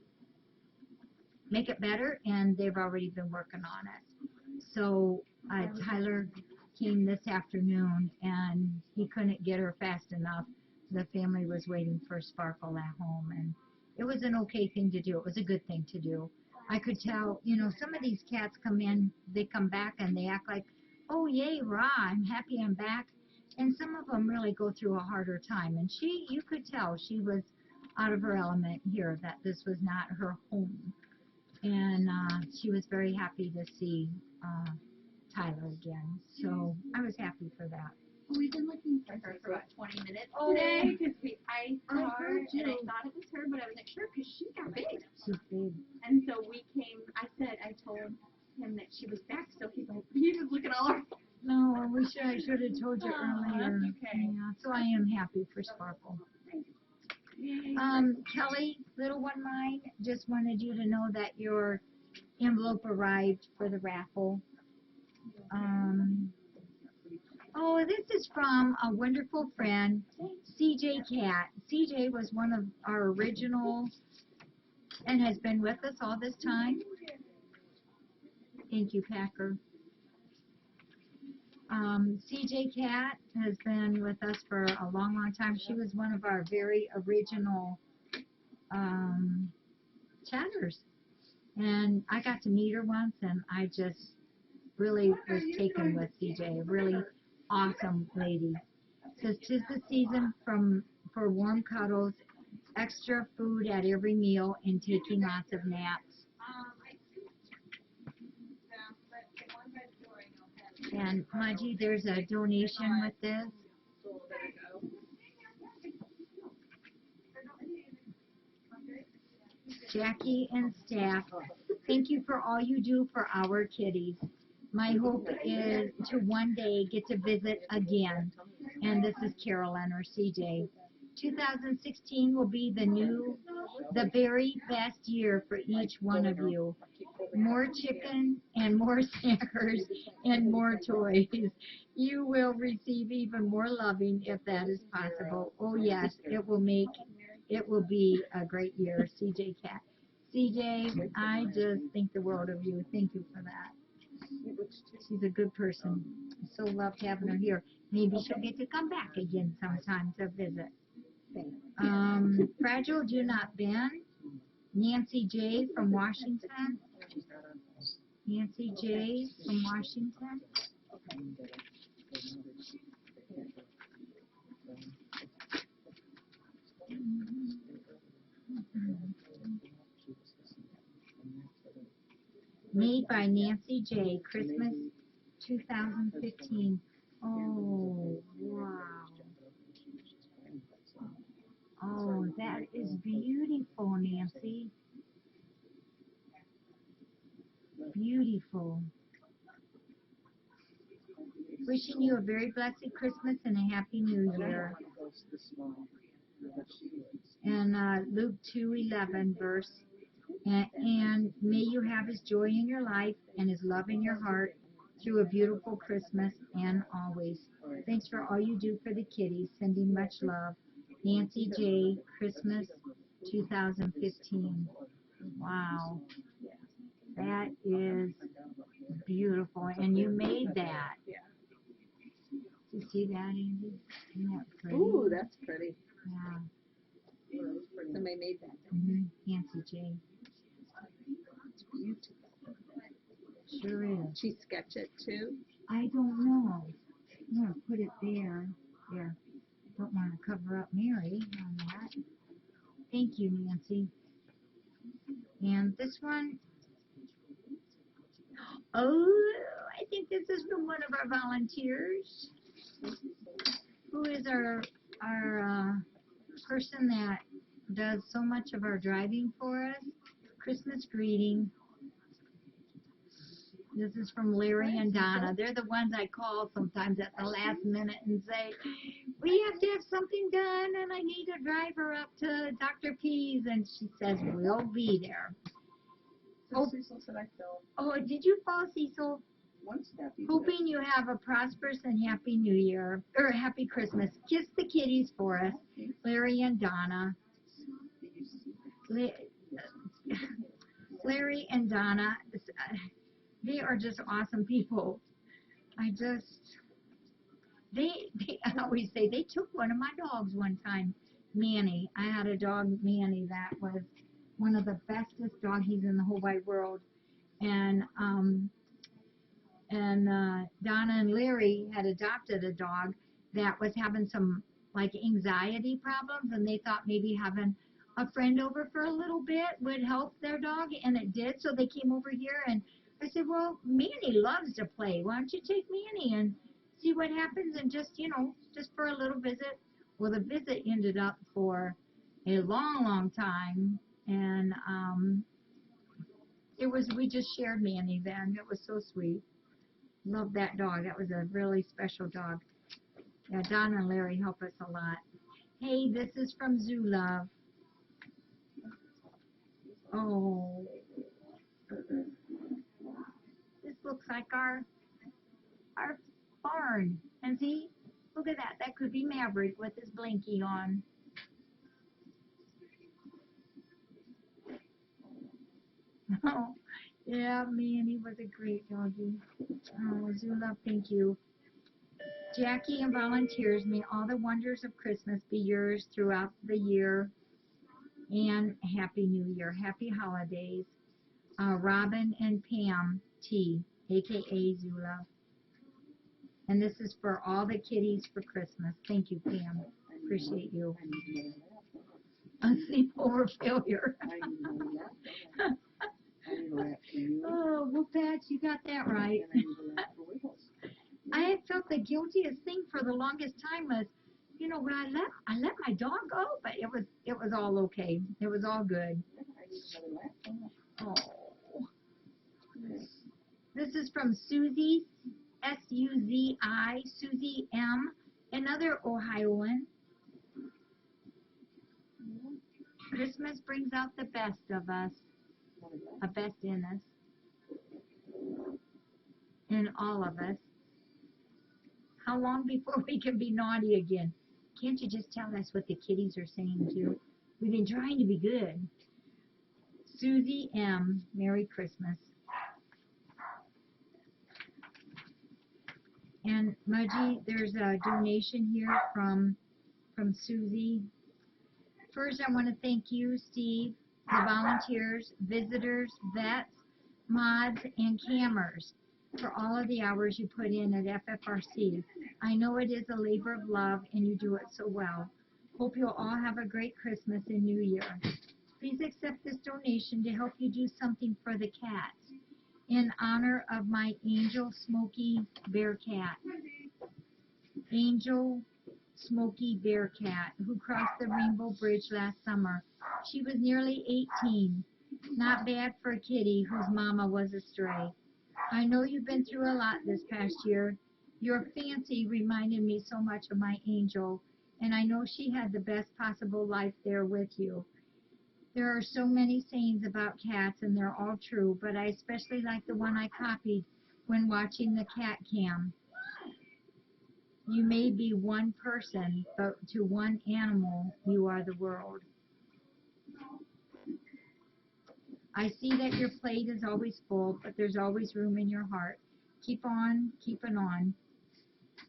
make it better, and they've already been working on it. So Tyler came this afternoon, and he couldn't get her fast enough. The family was waiting for Sparkle at home, and it was an okay thing to do. It was a good thing to do. I could tell, some of these cats come in, they come back, and they act like, oh, yay, rah, I'm happy I'm back. And some of them really go through a harder time. And you could tell she was out of her element here, that this was not her home. And she was very happy to see Tyler again. So I was happy for that. We've been looking for her for about 20 minutes Oh. today because I saw I her heard and I you. thought it was her, but I wasn't sure because she got big. She's big. And so we came, I told him that she was back, so he was looking all over. No, I should have told you Oh, earlier. that's okay. Yeah, so I am happy for Sparkle. Yay. Kelly, little one mine, just wanted you to know that your envelope arrived for the raffle. This is from a wonderful friend, CJ Cat. CJ was one of our original and has been with us all this time. Thank you, Packer. CJ Cat has been with us for a long, long time. She was one of our very original chatters. And I got to meet her once, and I just really was taken with CJ. Really awesome lady. Says, 'tis the season for warm cuddles, extra food at every meal, and taking lots of naps. And Maji, there's a donation with this. Jackie and staff, thank you for all you do for our kitties. My hope is to one day get to visit again. And this is Carolyn or CJ. 2016 will be the very best year for each one of you. More chicken and more snackers and more toys. You will receive even more loving if that is possible. Oh yes, it will be a great year, CJ Cat. CJ, I just think the world of you. Thank you for that. She's a good person. So loved having her here. Maybe she'll get to come back again sometime to visit. Fragile Do Not Bend. Nancy J. from Washington. Nancy J. from Washington. Made by Nancy J. Christmas 2015. Oh, wow. Oh, that is beautiful, Nancy. Beautiful. Wishing you a very blessed Christmas and a happy New Year. And Luke 2:11 verse. And may you have his joy in your life and his love in your heart through a beautiful Christmas and always. Thanks for all you do for the kitties. Sending much love. Nancy J. Christmas 2015. Wow. That is beautiful. And you made that. Did you see that, Andy? Isn't that pretty? Ooh, that's pretty. Yeah. Somebody made that. Nancy J. It's beautiful. Sure is. She sketch it too? I don't know. I'm going to put it there. There. Don't want to cover up Mary on that. Thank you, Nancy. And this one, I think this is from one of our volunteers, who is our person that does so much of our driving for us. Christmas greeting. This is from Larry and Donna. They're the ones I call sometimes at the last minute and say, we have to have something done and I need a driver up to Dr. P's. And she says, we'll be there. Oh, Cecil said I fell Oh, did you fall, Cecil? one step. Hoping you have a prosperous and happy New Year, or happy Christmas. Kiss the kitties for us, Larry and Donna. Larry and Donna, they are just awesome people. I always say they took one of my dogs one time, Manny. I had a dog, Manny, that was one of the bestest doggies in the whole wide world. And Donna and Larry had adopted a dog that was having some like anxiety problems, and they thought maybe having a friend over for a little bit would help their dog, and it did. So they came over here, and I said, well, Manny loves to play. Why don't you take Manny and see what happens, and just for a little visit. Well, the visit ended up for a long, long time, and we just shared Manny then. It was so sweet. Love that dog. That was a really special dog. Yeah, Donna and Larry help us a lot. Hey, this is from Zoo Love. Oh. This looks like our barn. And see, look at that. That could be Maverick with his blinky on. Oh, yeah, man, he was a great doggy. Oh, Zoo Love, thank you. Jackie and volunteers, may all the wonders of Christmas be yours throughout the year, and Happy New Year. Happy holidays. Robin and Pam T, a.k.a. Zula. And this is for all the kitties for Christmas. Thank you, Pam. Appreciate you. A sleepover failure. Oh, well, Pat, you got that right. I had felt the guiltiest thing for the longest time was, when I let my dog go, but it was all okay. It was all good. Oh. This is from Susie, S-U-Z-I, Susie M, another Ohioan. Christmas brings out the best of us, the best in us, in all of us. How long before we can be naughty again? Can't you just tell us what the kitties are saying too? We've been trying to be good. Susie M, Merry Christmas. And Mudgy, there's a donation here from Susie. First, I want to thank you, Steve, the volunteers, visitors, vets, mods, and cammers for all of the hours you put in at FFRC. I know it is a labor of love, and you do it so well. Hope you'll all have a great Christmas and New Year. Please accept this donation to help you do something for the cats in honor of my Angel Smokey Bear Cat. Angel Smokey Bear Cat, who crossed the Rainbow Bridge last summer. She was nearly 18. Not bad for a kitty whose mama was a stray. I know you've been through a lot this past year. Your fancy reminded me so much of my Angel, and I know she had the best possible life there with you. There are so many sayings about cats, and they're all true, but I especially like the one I copied when watching the cat cam. You may be one person, but to one animal, you are the world. I see that your plate is always full, but there's always room in your heart. Keep on, keeping on.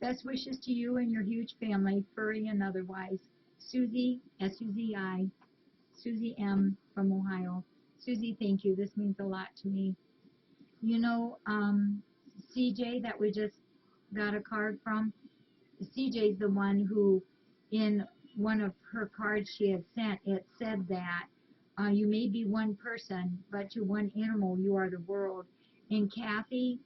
Best wishes to you and your huge family, furry and otherwise. Susie, S-U-Z-I, Susie M. from Ohio. Susie, thank you. This means a lot to me. CJ that we just got a card from, CJ's the one who, in one of her cards she had sent, it said that you may be one person, but to one animal you are the world. And Kathy,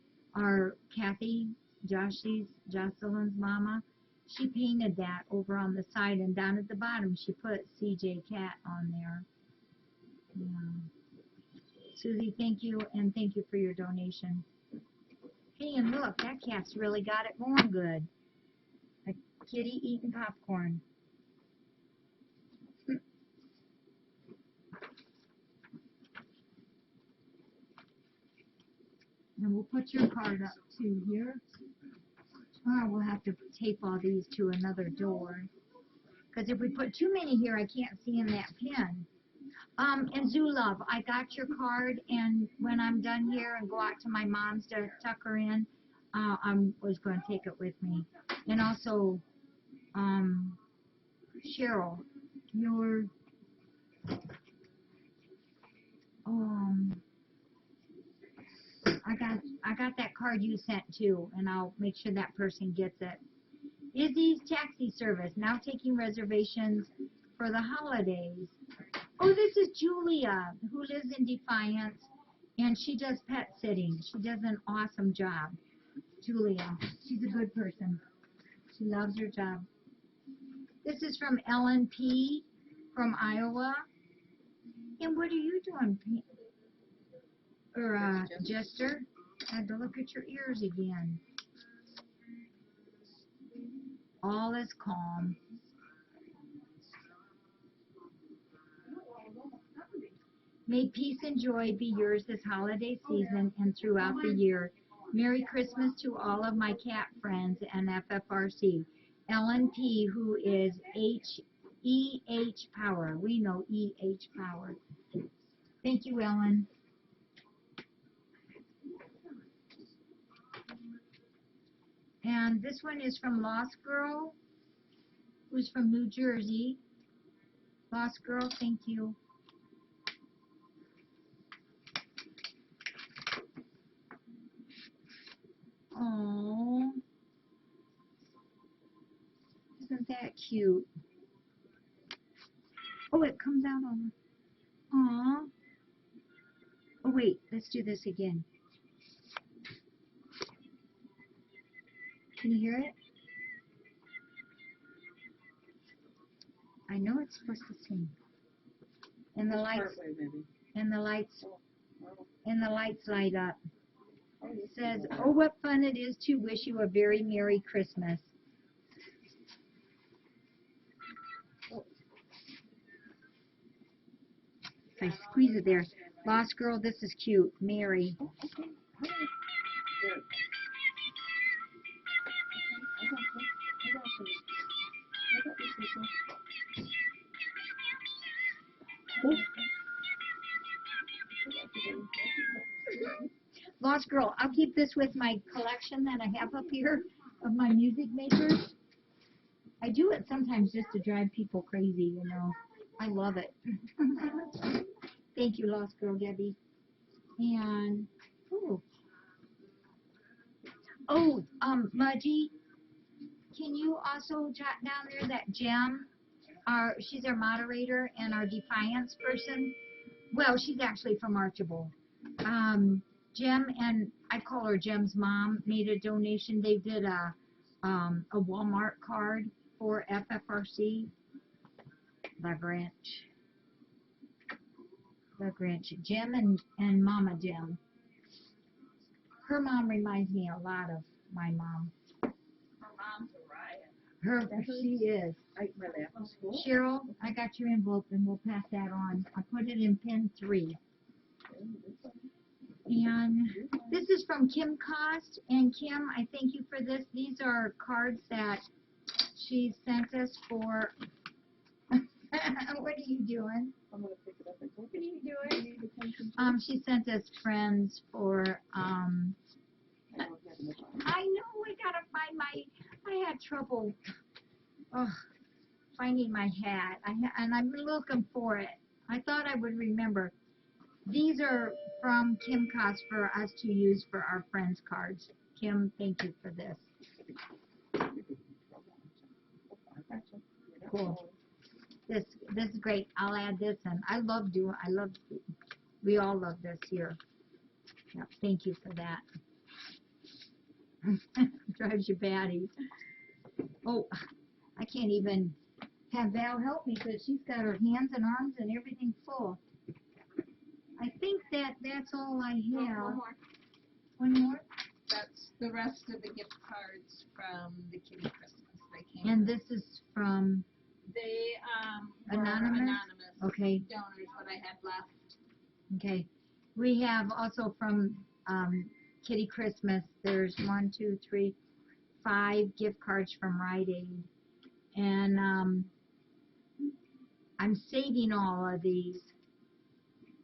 Jocelyn's mama, she painted that over on the side, and down at the bottom she put CJ Cat on there. Yeah. Susie, thank you, and thank you for your donation. See, and look, that cat's really got it going good. A kitty eating popcorn. And we'll put your card up too here. Oh, we'll have to tape all these to another door. Because if we put too many here, I can't see in that pin. And Zoo Love, I got your card, and when I'm done here and go out to my mom's to tuck her in, I was going to take it with me. And also, Cheryl, your, I got that card you sent too, and I'll make sure that person gets it. Izzy's Taxi Service, now taking reservations for the holidays. Oh, this is Julia, who lives in Defiance, and she does pet sitting. She does an awesome job. Julia, she's a good person. She loves her job. This is from Ellen P. from Iowa. And what are you doing, Jester? I had to look at your ears again. All is calm. May peace and joy be yours this holiday season and throughout the year. Merry Christmas to all of my cat friends and FFRC. Ellen P., who is E.H. Power. We know E.H. Power. Thank you, Ellen. And this one is from Lost Girl, who's from New Jersey. Lost Girl, thank you. Oh, isn't that cute? Oh, it comes out on. Aw. Oh, wait, let's do this again. Can you hear it? I know it's supposed to sing. And the lights, and the lights, and the lights light up. It says, "Oh, what fun it is to wish you a very Merry Christmas." If I squeeze it there. Lost Girl, this is cute. Mary. Lost Girl, I'll keep this with my collection that I have up here of my music makers. I do it sometimes just to drive people crazy, you know. I love it. Thank you, Lost Girl Debbie. And, Mudgy, can you also jot down there that Jem, she's our moderator and our Defiance person. Well, she's actually from Archibald. Jem, and I call her Jem's mom, made a donation. They did a Walmart card for FFRC. The Grinch. Jem and Mama Jem. Her mom reminds me a lot of my mom. Her mom's a riot. She is. Cheryl, I got your envelope and we'll pass that on. I put it in pin 3. And this is from Kim Cost. And Kim, I thank you for this. These are cards that she sent us for. What are you doing? I'm going to pick it up and What are you doing? She sent us friends for, I know, I gotta find I had trouble finding my hat, and I'm looking for it. I thought I would remember. These are from Kim Cost for us to use for our friends cards. Kim, thank you for this. Cool. This is great. I'll add this in. We all love this here. Yeah, thank you for that. Drives you batty. Oh, I can't even have Val help me because she's got her hands and arms and everything full. I think that's all I have. One more. One more? That's the rest of the gift cards from the Kitty Christmas. They came. And this is from They were Anonymous? anonymous Okay. donors. What I had left. Okay. We have also from Kitty Christmas, there's 1, 2, 3, 5 gift cards from Rite Aid. And I'm saving all of these,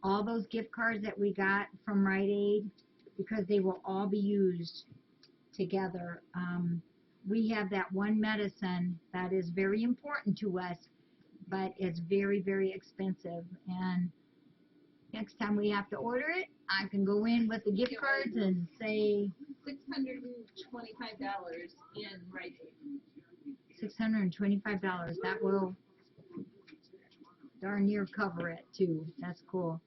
all those gift cards that we got from Rite Aid, because they will all be used together. We have that one medicine that is very important to us, but it's very, very expensive. And next time we have to order it, I can go in with the gift cards and say $625 in Rite Aid. $625. That will darn near cover it too. That's cool.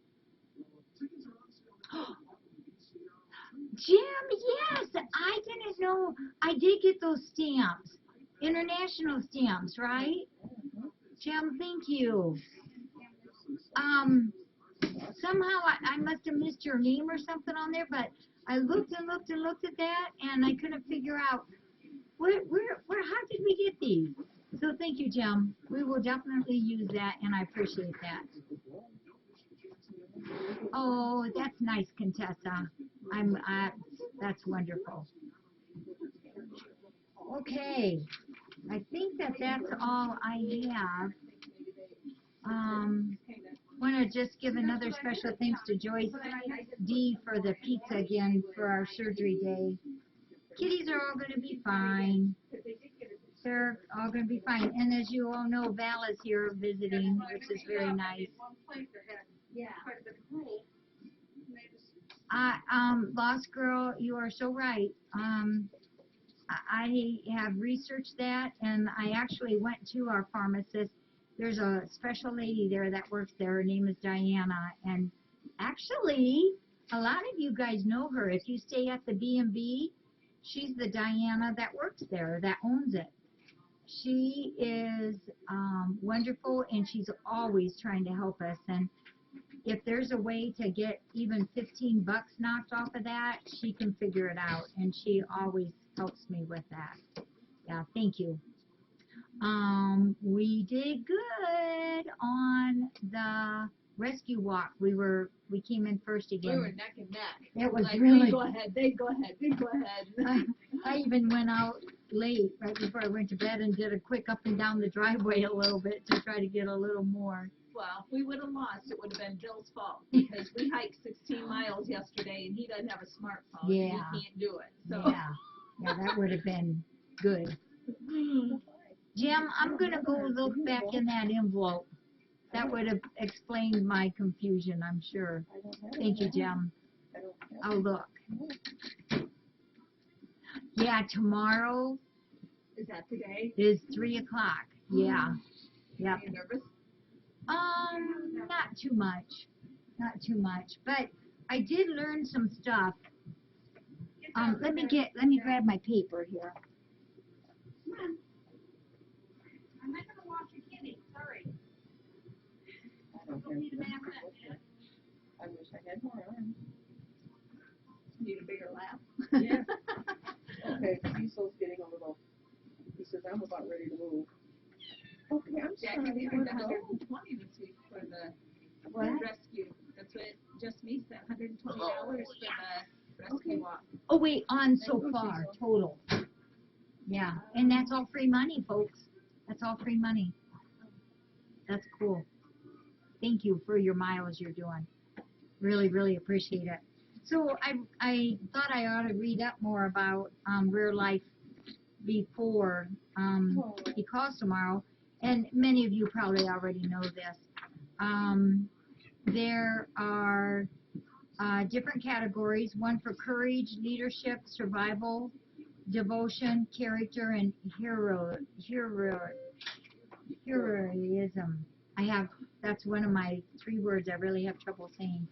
Jim, yes, I didn't know. I did get those stamps, international stamps, right? Jim, thank you. Somehow I must have missed your name or something on there, but I looked and looked and looked at that, and I couldn't figure out where, how did we get these? So thank you, Jim. We will definitely use that, and I appreciate that. Oh, that's nice, Contessa. That's wonderful. Okay, I think that's all I have. Want to just give another special thanks to Joyce D for the pizza again for our surgery day. Kitties are all going to be fine. They're all going to be fine. And as you all know, Val is here visiting, which is very nice. Yeah. Lost Girl, you are so right. I have researched that, and I actually went to our pharmacist. There's a special lady there that works there. Her name is Diana, and actually, a lot of you guys know her. If you stay at the B&B, she's the Diana that works there, that owns it. She is wonderful, and she's always trying to help us. And if there's a way to get even $15 knocked off of that, she can figure it out, and she always helps me with that. Yeah, thank you. We did good on the rescue walk. We came in first again. We were neck and neck. It was like, really. They go ahead. They go ahead. They go ahead. I even went out late, right before I went to bed, and did a quick up and down the driveway a little bit to try to get a little more. Well, if we would have lost, it would have been Bill's fault, because we hiked 16 miles yesterday, and he doesn't have a smartphone. Yeah. And he can't do it. So. Yeah, that would have been good. Jim, I'm going to go look back in that envelope. That would have explained my confusion, I'm sure. Thank you, Jim. I'll look. Yeah, tomorrow Is that today? is 3 o'clock. Yeah. Yep. Are you nervous? Not too much. Not too much. But I did learn some stuff. Let me grab my paper here. Come on. I'm not gonna wash your kitty, sorry. I don't Don't need a care. bath yet. I wish I had more arms. Need a bigger lap? Yeah. Okay, Cecil's getting a little, he says, I'm about ready to move. Okay, I'm Jackie, sorry. we I were know. 120 this week for the What? rescue. That's what just me said. $120 for the rescue walk. Oh, wait, on so Thank you, far, Cecil. total. Yeah, and that's all free money, folks. That's all free money. That's cool. Thank you for your miles you're doing. Really, really appreciate it. So I thought I ought to read up more about Real Life before he calls tomorrow. And many of you probably already know this. There are different categories, one for courage, leadership, survival, devotion, character, and heroism. That's one of my 3 words I really have trouble saying.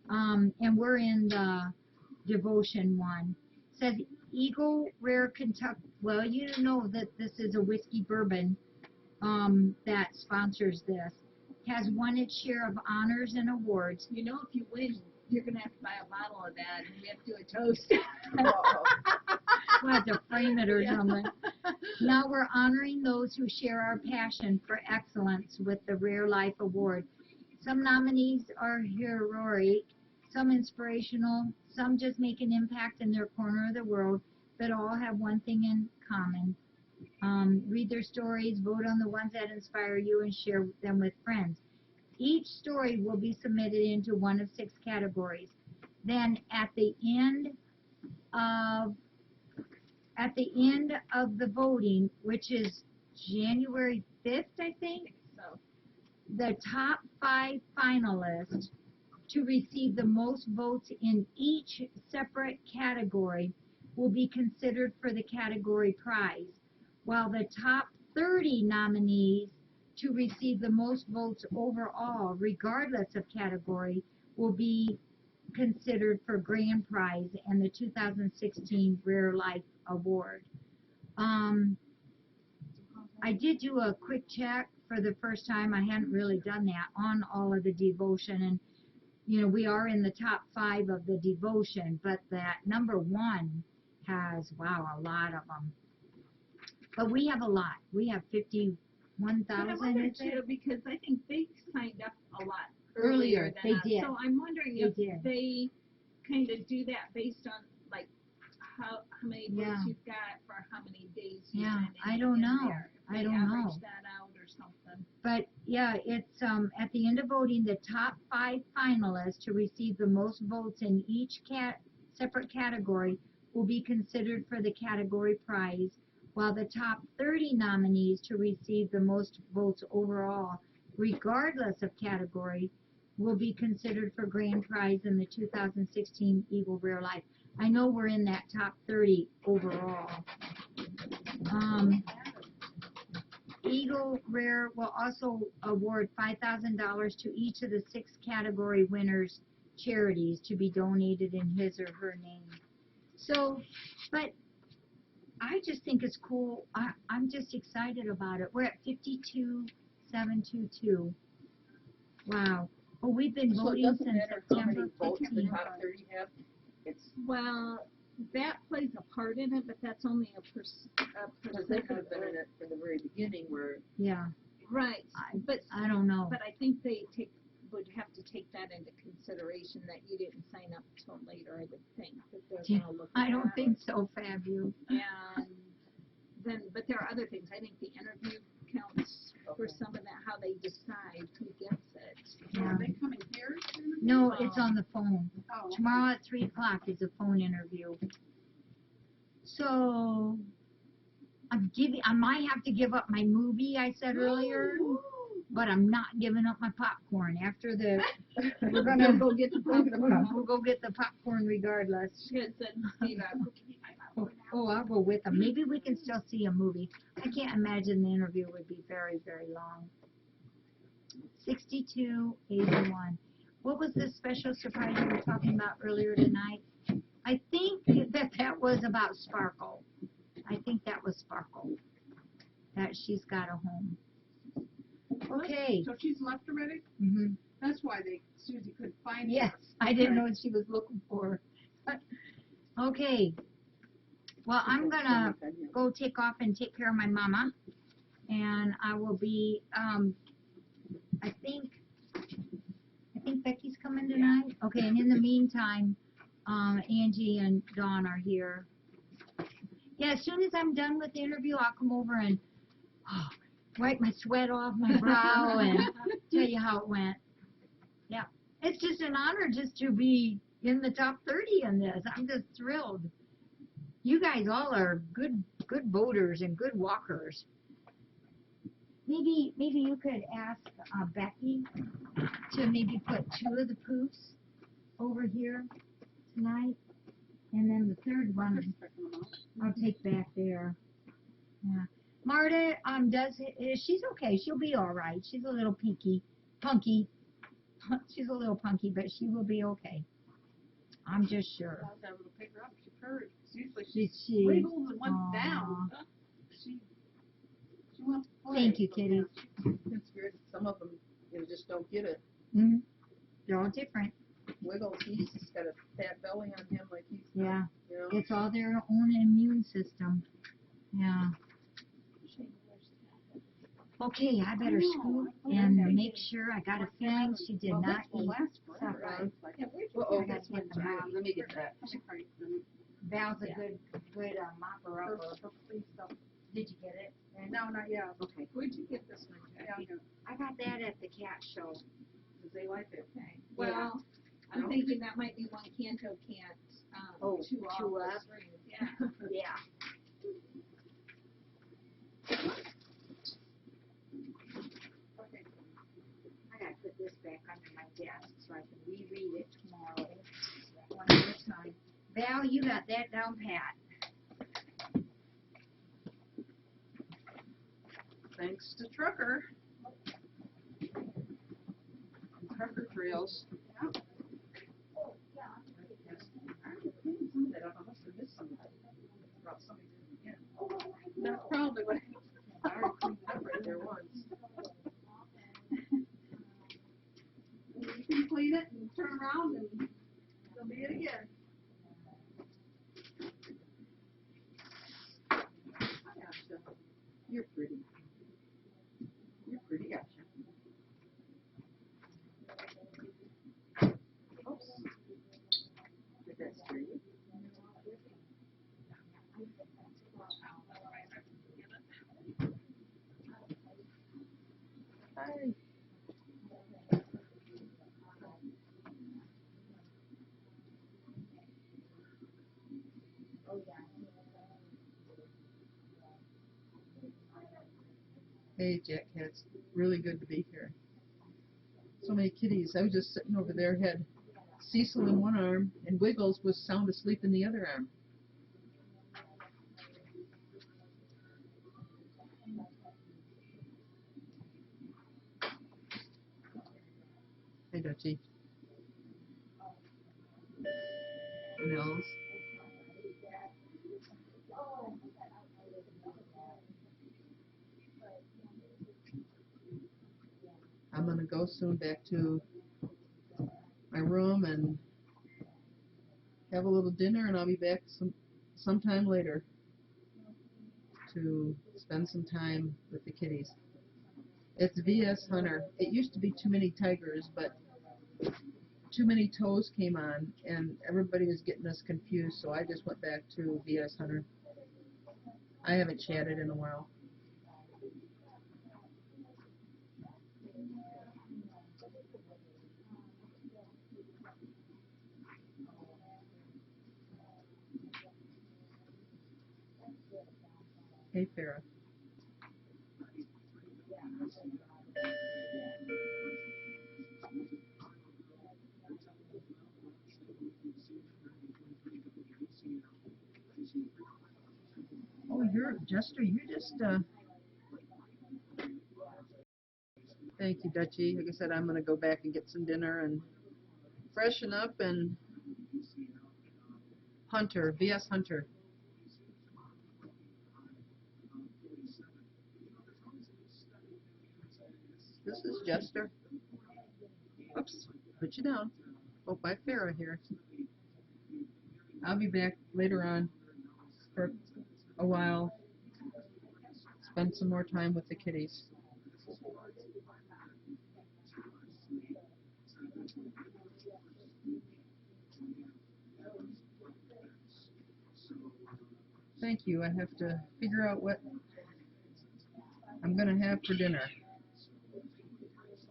And we're in the devotion one. It says Eagle Rare Kentucky. Well, you know that this is a whiskey bourbon that sponsors this. Has won its share of honors and awards. You know, if you win, you're going to have to buy a bottle of that, and we have to do a toast. We'll have to frame it or something. Now we're honoring those who share our passion for excellence with the Rare Life Award. Some nominees are heroic, some inspirational, some just make an impact in their corner of the world, but all have one thing in common. Read their stories, vote on the ones that inspire you, and share them with friends. Each story will be submitted into one of 6 categories. Then at the end of the voting, which is January 5th, I think, So, the top 5 finalists to receive the most votes in each separate category will be considered for the category prize, while the top 30 nominees to receive the most votes overall, regardless of category, will be considered for grand prize and the 2016 Rare Life Award. I did do a quick check for the first time. I hadn't really done that on all of the devotion, and you know, we are in the top 5 of the devotion, but that number 1 has, wow, a lot of them. But we have a lot. We have but I 51,000, wonder is it? too, because I think they signed up a lot Earlier, earlier they than us. did. So I'm wondering They if did. they kind of do that based on like how many votes Yeah. you've got for how many days you've Yeah, been I don't in know. there. If I they don't average know. that out or something. But yeah, it's at the end of voting, the top 5 finalists to receive the most votes in each separate category will be considered for the category prize, while the top 30 nominees to receive the most votes overall, regardless of category, will be considered for grand prize in the 2016 Eagle Rare Life. I know we're in that top 30 overall. Eagle Rare will also award $5,000 to each of the 6 category winners' charities to be donated in his or her name. So, but I just think it's cool. I'm just excited about it. We're at 52,722. Wow. Well, we've been So it voting doesn't since matter how many September votes the 15th. top 30 have, it's, Well, that plays a part in it, but that's only a because they could have been in it from the very beginning where, Yeah, Right, but I don't know. but I think they would have to take that into consideration that you didn't sign up till later. I would think that they're Yeah, gonna look at I don't that. think so, Fabu. And then, but there are other things. I think the interview counts for Okay. some of that, how they decide who gets it. Yeah. are they coming here? No, it's on the phone. Oh, Tomorrow at 3 o'clock is a phone interview. So, I might have to give up my movie I said earlier, but I'm not giving up my popcorn. After the, we're gonna go get the popcorn. we'll go get the popcorn regardless. Because then Steve, Oh, I'll go with them. Maybe we can still see a movie. I can't imagine the interview would be very, very long. 6281. What was the special surprise you were talking about earlier tonight? I think that was about Sparkle. I think that was Sparkle. That she's got a home. Okay. So she's left already? Mm-hmm. That's why Susie couldn't find her. Yes, I didn't know what she was looking for. Okay. Well, I'm gonna go take off and take care of my mama, and I will be. I think Becky's coming tonight. Okay, and in the meantime, Angie and Dawn are here. Yeah, as soon as I'm done with the interview, I'll come over and wipe my sweat off my brow and tell you how it went. Yeah, it's just an honor just to be in the top 30 in this. I'm just thrilled. You guys all are good voters and good walkers. Maybe you could ask Becky to maybe put 2 of the poofs over here tonight, and then the third one I'll take back there. Yeah. Marta she's okay. She'll be all right. She's a little punky. She's a little punky, but she will be okay. I'm just sure. I was able to pick her up. She purred. Usually She wiggled and went Aw. down. She went to play. Thank you, Kitty. it's weird, some of them, just don't get it. Mm-hmm. They're all different. Wiggles, he's got a fat belly on him, like he's, Yeah. It's all their own immune system. Yeah. Okay, I better scoot and make sure. I got a feeling she did not eat supper. Uh-oh. I gotta get the mop. Let me get that. Val's a good mopper upper. Did you get it? No, not yet. Okay. Where'd you get this one, Jackie? I got that at the cat show. Because they like it. Well, I'm thinking that might be one Kanto can't, chew off chew the up. string. Yeah. Yeah. I gotta put this back under my desk so I can reread it tomorrow. One at a time. Val, you got that down pat. Thanks to Trucker. Trucker Trails. That's probably what I already cleaned up right there once. You can clean it and turn around and there'll be it again. You're pretty. You're pretty, gotcha. Oops. Get that straight. Hi. Hey, Jack, it's really good to be here. So many kitties. I was just sitting over there, had Cecil in one arm, and Wiggles was sound asleep in the other arm. Hey, Dutchie. And Els. I'm gonna go soon back to my room and have a little dinner, and I'll be back sometime later to spend some time with the kitties. It's VS Hunter. It used to be Too Many Tigers, but Too Many Toes came on, and everybody was getting us confused, so I just went back to VS Hunter. I haven't chatted in a while. Hey, Farrah. Oh, Jester, you just, thank you, Dutchie. Like I said, I'm going to go back and get some dinner and freshen up, and Hunter, VS Hunter. This is Jester. Oops, put you down. Oh, by Farrah here. I'll be back later on for a while. Spend some more time with the kitties. Thank you. I have to figure out what I'm going to have for dinner.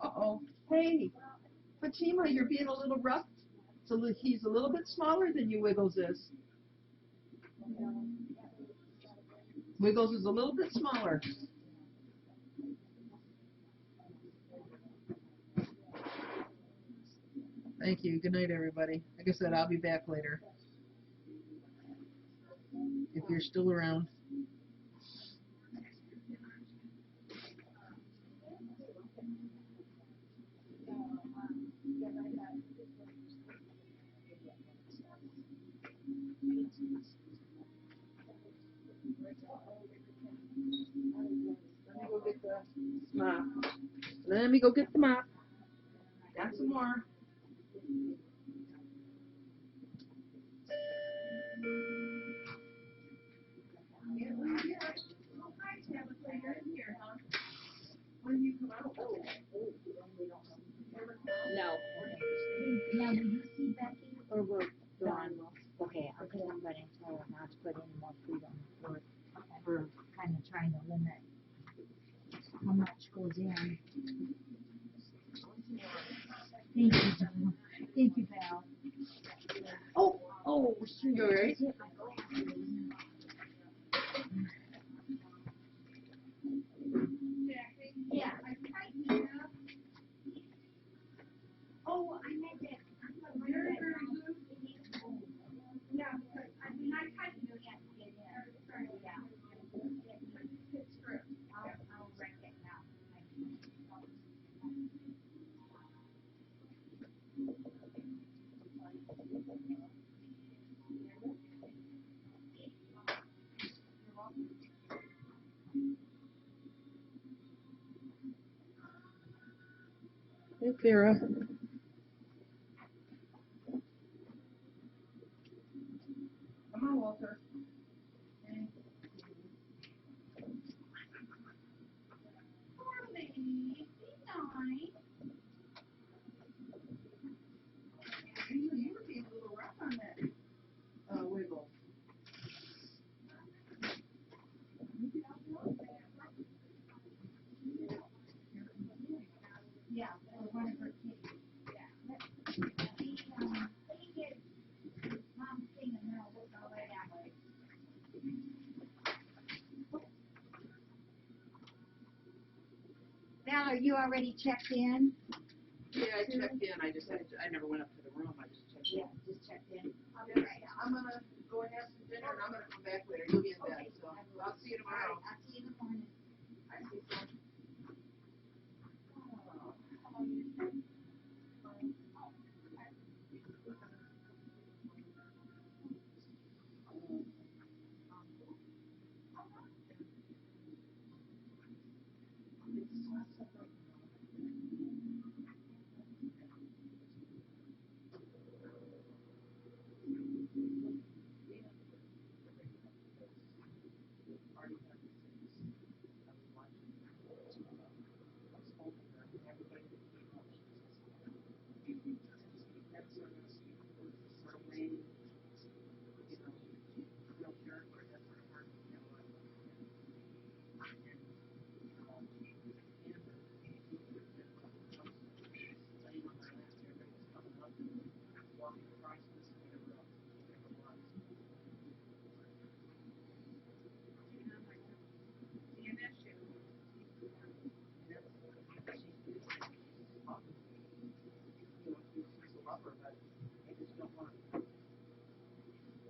Uh-oh. Hey, Fatima, you're being a little rough. So he's a little bit smaller than you, Wiggles is. Wiggles is a little bit smaller. Thank you. Good night, everybody. Like I said, I'll be back later. If you're still around. Let me go get the mop. Got some more. Vera. Come on, Walter. You were being a little rough on that wiggle. Yeah, one of her kitties. Let me get Mom's thing and then I'll look all right at it. Val, are you already checked in? Yeah, I checked in. I never went up to the room. I just checked in. Yeah, just checked in. I'm gonna go and have some dinner and I'm gonna come back later. You'll be in bed, so I'll see you tomorrow. I'll see you in the morning. I see you.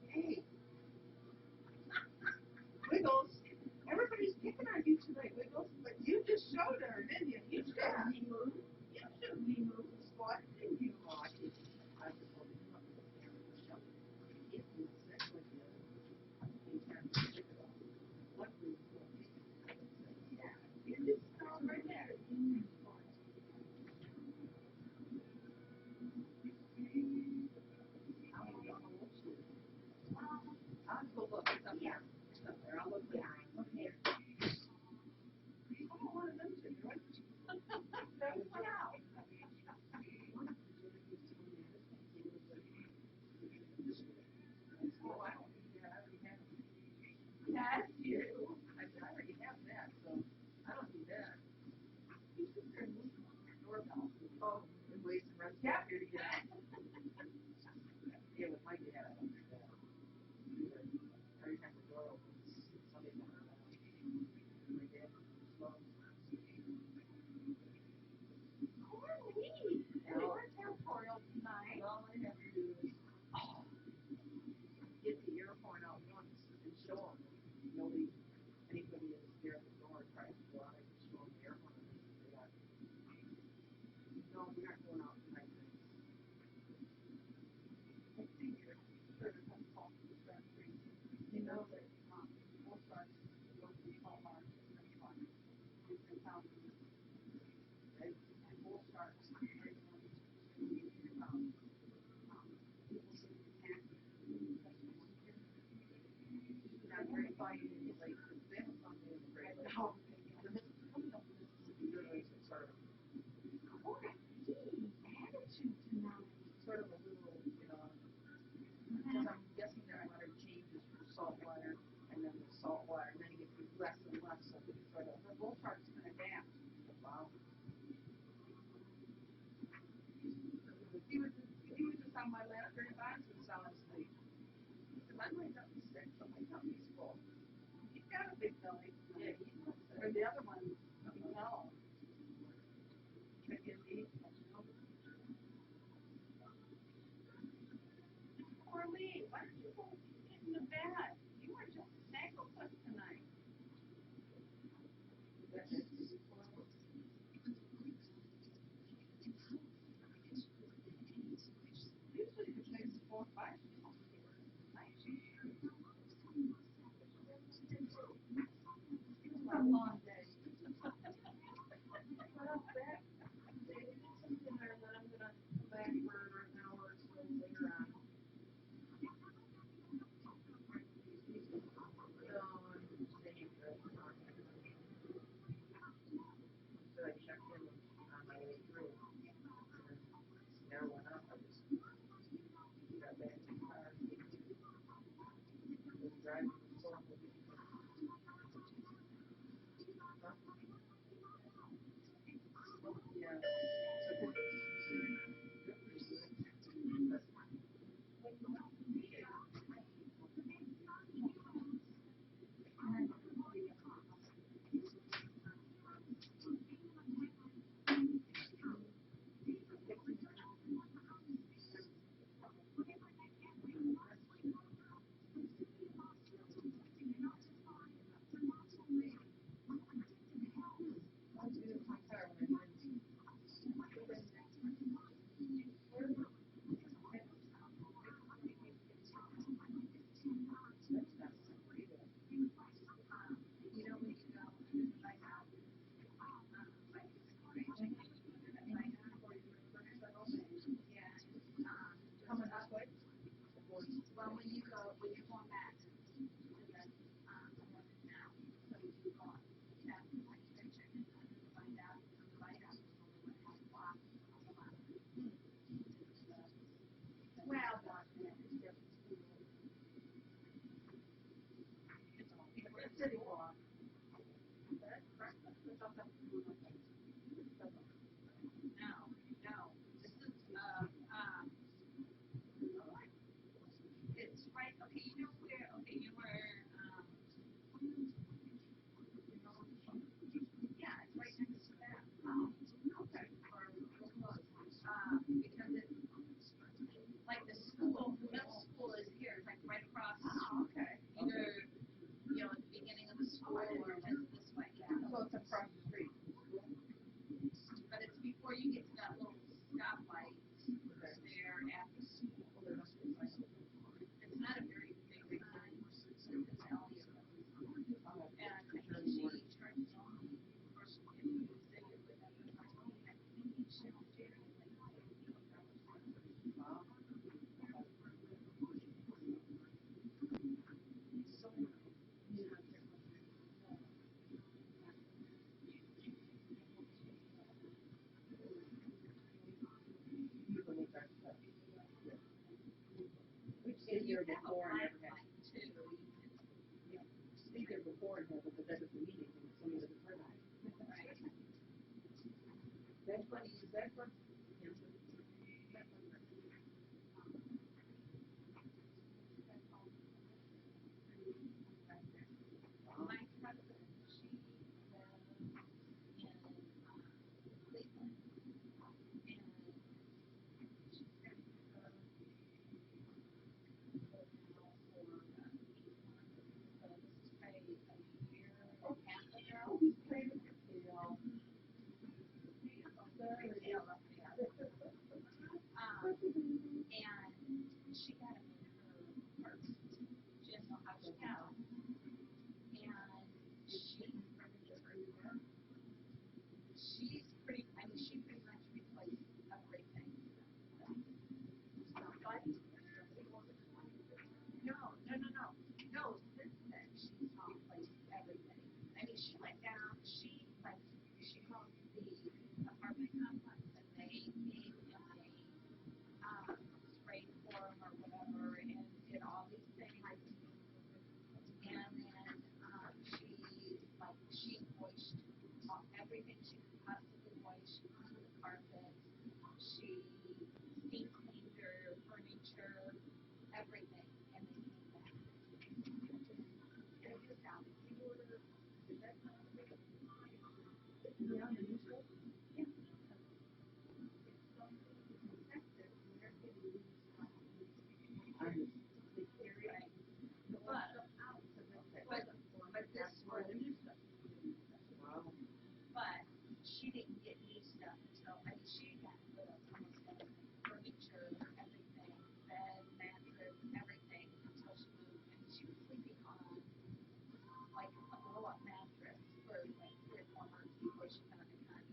Hey, Wiggles, everybody's picking on you tonight, Wiggles, but you just showed her, didn't you? You showed me move. You showed me move the spot, didn't you? You just saw right there. I'll go look. It's up there. It's up there. I'll look there. Okay. Oh, one of them two, right? That was one out. Oh, I don't think that. I already have it. That's you. I already have that, so I don't do that. Doorbell. Oh, and wait and run back here to get out. Yeah, with my dad, I don't do that. Every time the door opens, somebody comes out. My dad slow. We're territorial tonight. All I have to do is get the earphone out once and show them. Anybody is there at the door tries to go out, I just show them the earphone and they got, no, we're not going out tonight. You know that both sides go to Salt Marsh and that's fine. Different towns. Right? And both sides. Not very fine in the lake, because they have something in the great lake. Sort of. Attitude tonight. Sort of a little, because I'm guessing that water changes from salt water, and then the salt water, and then it gets less and less, so it's sort of, the bull park's gonna adapt. Wow. If he was just on my lap during times, he was sound asleep. Because I'm like up to 6, so my tummy's full. He's got a big belly. Yeah, or the other one, you can tell. Poor Lee, why don't you go get in the bed? You were just snuggled us tonight. Usually it takes 4 or 5 people to get her. Yeah. Coming this way? Well, when you go back, and then, now, so you go on, yeah, and check it, find out, Well, it's city walk. No, this is, it's right, okay, you know where, yeah, it's right next to that. Okay. Or real close. Because it's, like the school, the middle school is here, it's like right across. Okay. Either, at the beginning of the school or just this way, yeah. So it's across the street. But it's before you get to that little stoplight there at the school. It's not a very big sign. It's only a and I think she charges on first if you say it with that. I think she genuinely We've stayed here before and never had. too. Stayed there before and never, but that doesn't mean anything. Some of the time. That's what. My cousin, she lives in Cleveland, and she's been her so this is probably a year and a half ago. And she got him in her purse. She didn't know how she got him. And she's pretty, she pretty much replaced everything. No, since then, she's replaced everything. She went down, she called the apartment complex and they gave him a spray form or whatever and did all these things. And then, she washed everything she could possibly wash under the carpet. She deep cleaned her furniture, everything, and then came back. And it was out. Is that not a big Yeah, the new school. yeah. It's so effective when they're getting these right. But this was, but she didn't get new stuff until, she got rid of almost everything, furniture, everything, bed, mattress, everything until she moved. And she was sleeping on like a blow-up mattress for like 3 or 4 months before she found a condo.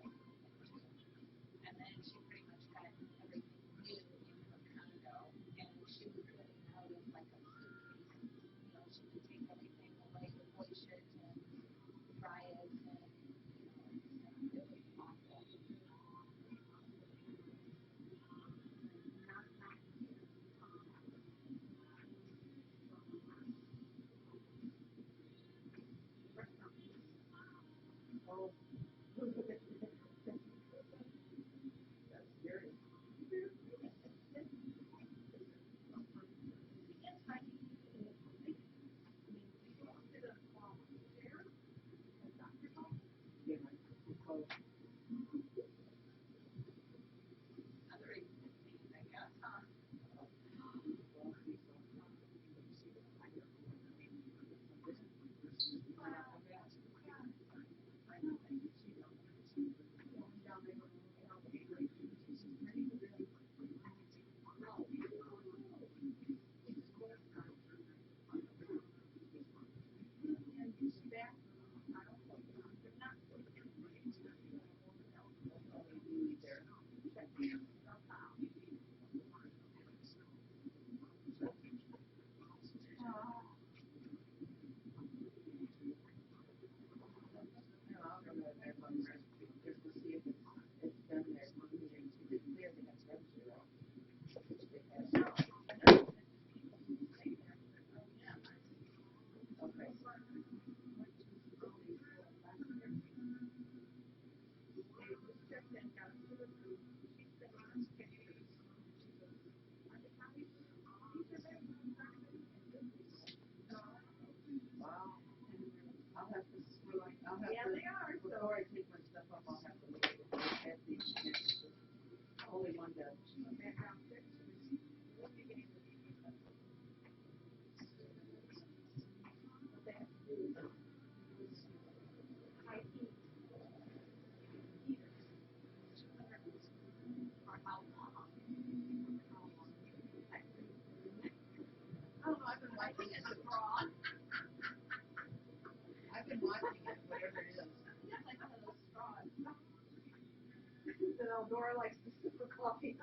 No, Dora likes to sip her coffee.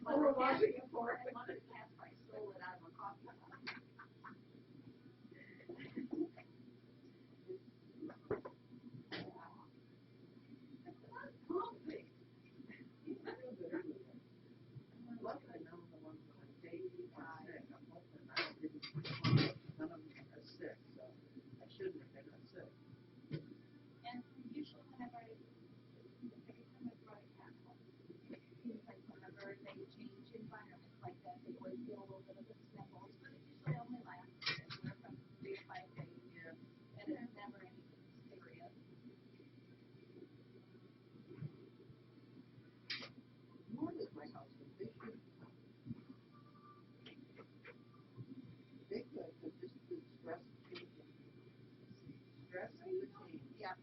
Oh, we're watching it for her. One of the cats probably stole it out of her coffee. Coffee. Luckily, none of the ones that I'm dating are sick. I'm hoping I don't get none of them are sick, so I shouldn't have been sick. And usually whenever every time I brought a cat home, it seems like whenever they change environments like that, they always get a little bit of the sniffles, but it usually only lasts anywhere from 3 to 5 days. Yeah. And it's never anything serious. Nor does my husband. They should. They could, but just the stress of changing. Stress of the change. Yeah,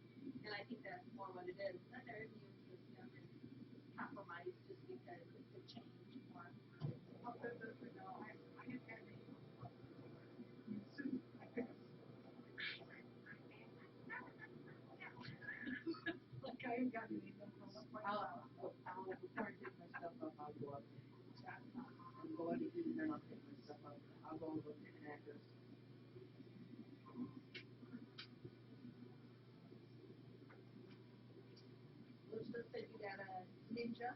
and I think that's more what it is. Then their immune system is compromised just because it's a change for How good does it know? I have had a like I ain't got anything from the point before I take my stuff up, I'll go up and go out and eat, and then I'll take my stuff up. I'll go and look at an actress. Elizabeth said you got a ninja.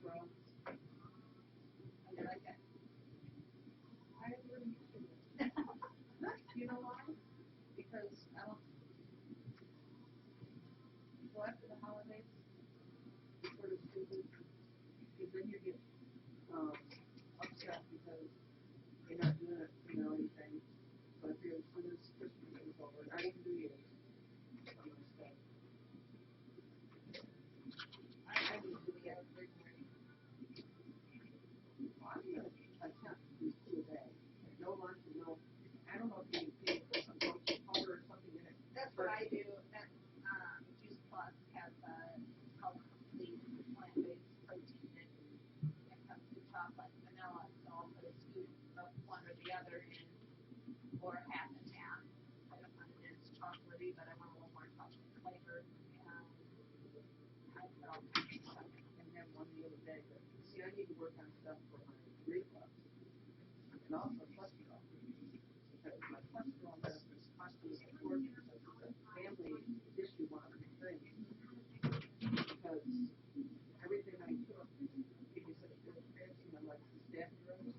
From, I like that. I have really used to it. You know why? Because I don't. So after the holidays, it's sort of stupid. Because then you get upset because you're not doing it, anything. But if you're, as soon as Christmas is over, not even New Year's, you know, stuff. I usually get very well, I'm going to attempt to do 2 a day. No lunch and no, I don't know if you can put some protein powder or something in it. That's what I do. That Juice Plus has it's called complete plant-based protein. It comes with chocolate and vanilla, so I'll put a scoop of one or the other in, or half and half. I don't want it as chocolatey, but I want a little more chocolate flavor. And I put all kinds of stuff. And have one the other day. But see, I need to work on stuff for my reflux and also cholesterol. Because my cholesterol medicine is costing me a fortune because it's a family issue monitoring thing. Because everything I took gave me such good cramps, like the statin drugs.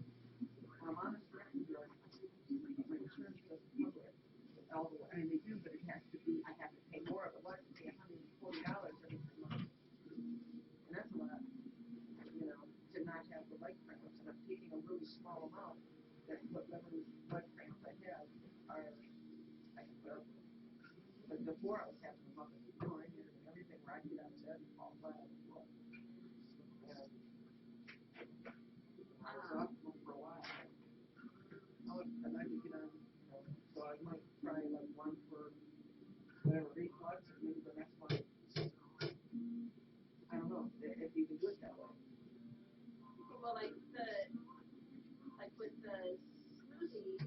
I'm on a statin drug. My insurance doesn't cover it all the way. I mean, they do, but it has to be, I have to pay more of it. What, pay $140 every 3 months. And that's a lot, to not have the leg cramps. And I'm taking a really small amount. That whatever leg cramps I have are, I can put up with. But before I was having them up at the joint and everything where I get out of bed and fall flat on the floor. And I was off them for a while. And I would get on, so I might try like one for whatever reflux, and maybe the next one. I don't know if you can do it that way. Well, like with the smoothie,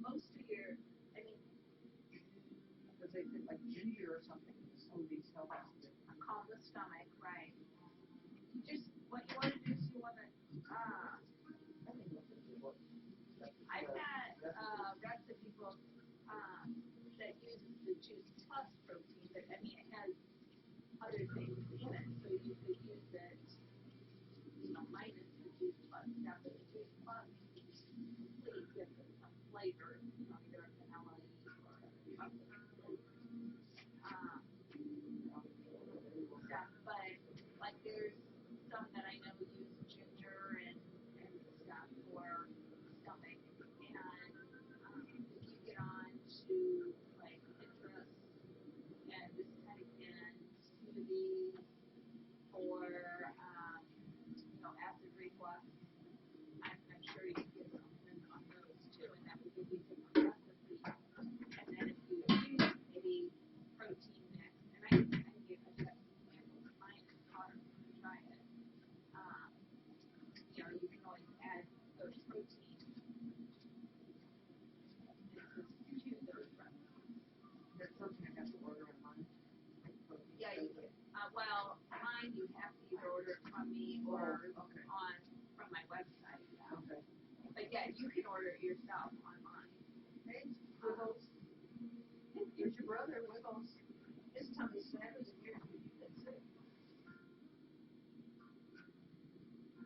most of your, I mean, Because they put like ginger or something in the smoothies help out. calm the stomach, right? You just, what you want to do is you want to, I think that's a good one. I've got recipe book that uses the Juice Plus protein, but I mean it has other things in it, so you could use it, minus the Juice Plus. Now the Juice Plus please gives it some flavor, either a vanilla or a chocolate flavor. Stuff, but like there's some that I know use ginger and stuff for stomach, and if you get on to like Pinterest and just type in smoothies or acid reflux, I'm sure you can get something on those too, and that would give you some yourself online. Hey, Wiggles. Here's your brother, Wiggles. His tummy's fat as a year. That's it.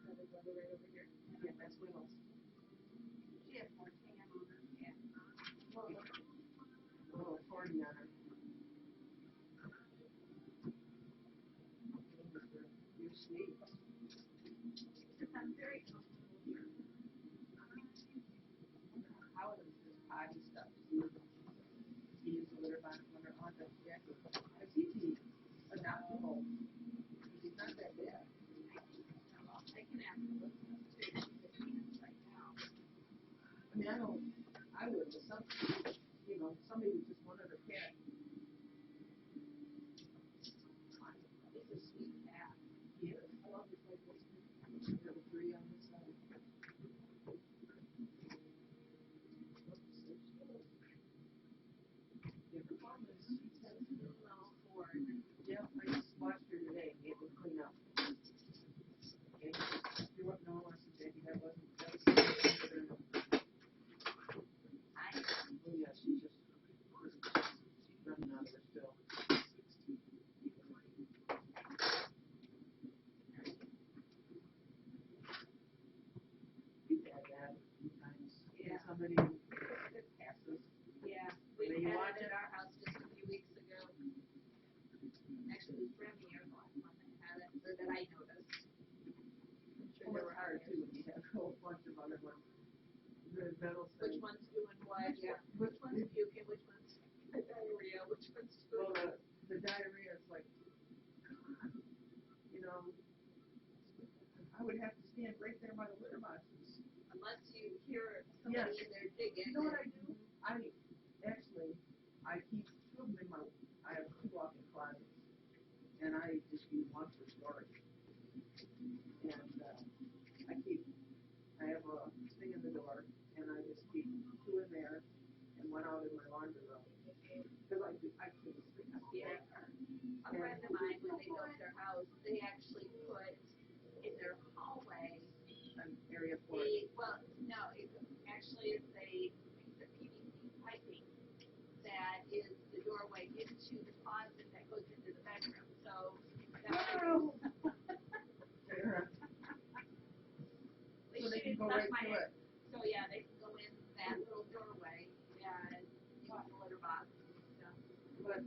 Another brother right over here. Yeah, that's Wiggles. She has more tan on her. Yeah. A little 40 on her. You're sweet. I'm very comfortable here. How is this potty stuff? He used a litter box when they're on the deck. Because he's adoptable. He's not that bad. I can ask Elizabeth too. She's right now. I mean, I would, but somebody who just wanted a cat. He's a sweet cat. He is. I love this like this. Little three on this side. Yeah, I just watched her today and gave her clean up. Okay? You weren't no one said that wasn't oh yeah, she's just running out of her still. We've had that a few times. Yeah. Somebody passes. Yeah, They we had watch it it. at our house just a few weeks ago. Actually, it was Remy or the last one that had it, or that I noticed. I'm sure they were hard too when you have a whole bunch of other ones. The middle Which one's doing what? Yeah. Which one's puking? Which one's diarrhea? Which one's Well, food? the diarrhea is like, I would have to stand right there by the litter boxes. Unless you hear somebody in there digging. You know what I do? I keep two of them I have two walk-in closets, and I just use one for storage. And I have a thing in the door, and I just keep two in there, and one out in my laundry room. Because I can't sleep. Yeah. A friend of mine, when they built their house, they actually put in their hallway An area for actually it's a piece of PVC piping that is the doorway into the closet that goes into the bedroom. So So they can go right to it. So yeah, they can go in that little doorway and use the litter box and stuff. But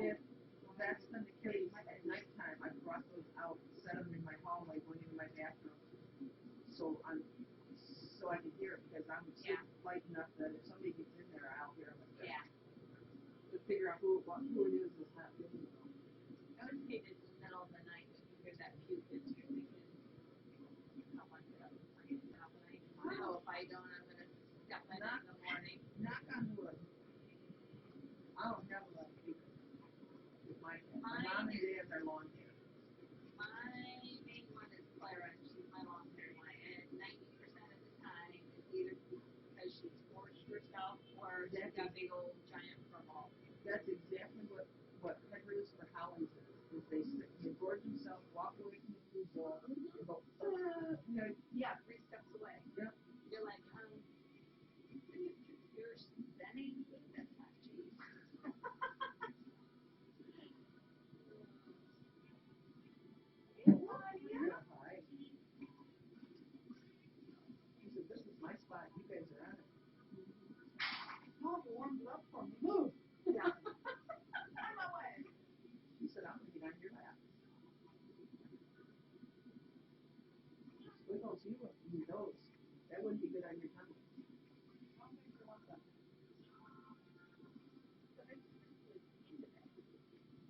if that's been the case at nighttime, I brought those out, set them in my hallway, going into my bathroom, so I can hear it because I'm light enough that if somebody gets in there, I'll hear them. Yeah. To figure out who it is that's not doing it. I would say it's in the middle of the night when you hear that puke, it's usually when someone get up and bring it up. And I know if I don't, I'm gonna step in the morning. Knock on wood. I don't have a lot of people with my cat. My mom and dad are long hair. My main one is Clara, and she's my long hair one. And 90% of the time, it's either because she's forced herself or she's got big old giant fur ball. That's exactly what Henry's for Hollies is they gorge themselves, walk away from the food bowl, and go, Yeah, 3 steps away. Yep. You're like, you're spending food, that's not cheap. Yeah, hi. He said, this is my spot, you guys are on it. Oh, you warmed it up for me. Move! Yeah. I'm away. She said, I'm going to get on your lap. Wiggles, you need those. That wouldn't be good on your tummy.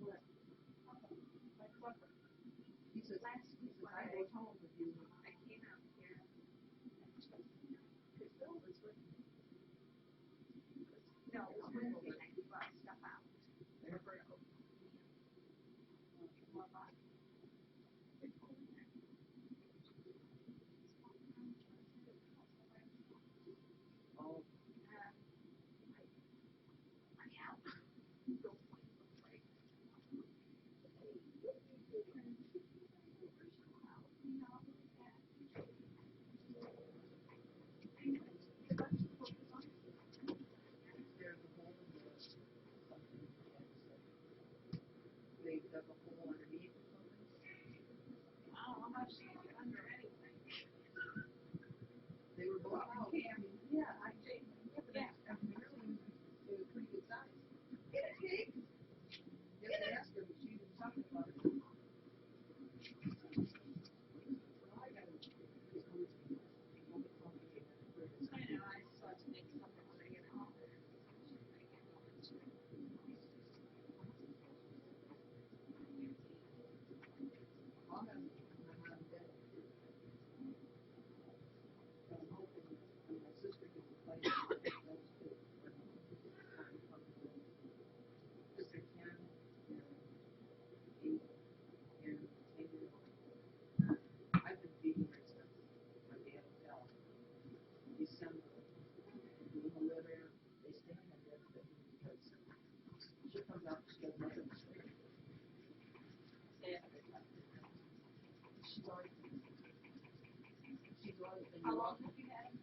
What? My fluffer. He says, I go home with you. I came out here. Because Bill was with me. No, it was Wednesday night. We brought stuff out. Oh. she's always been How long have you had him?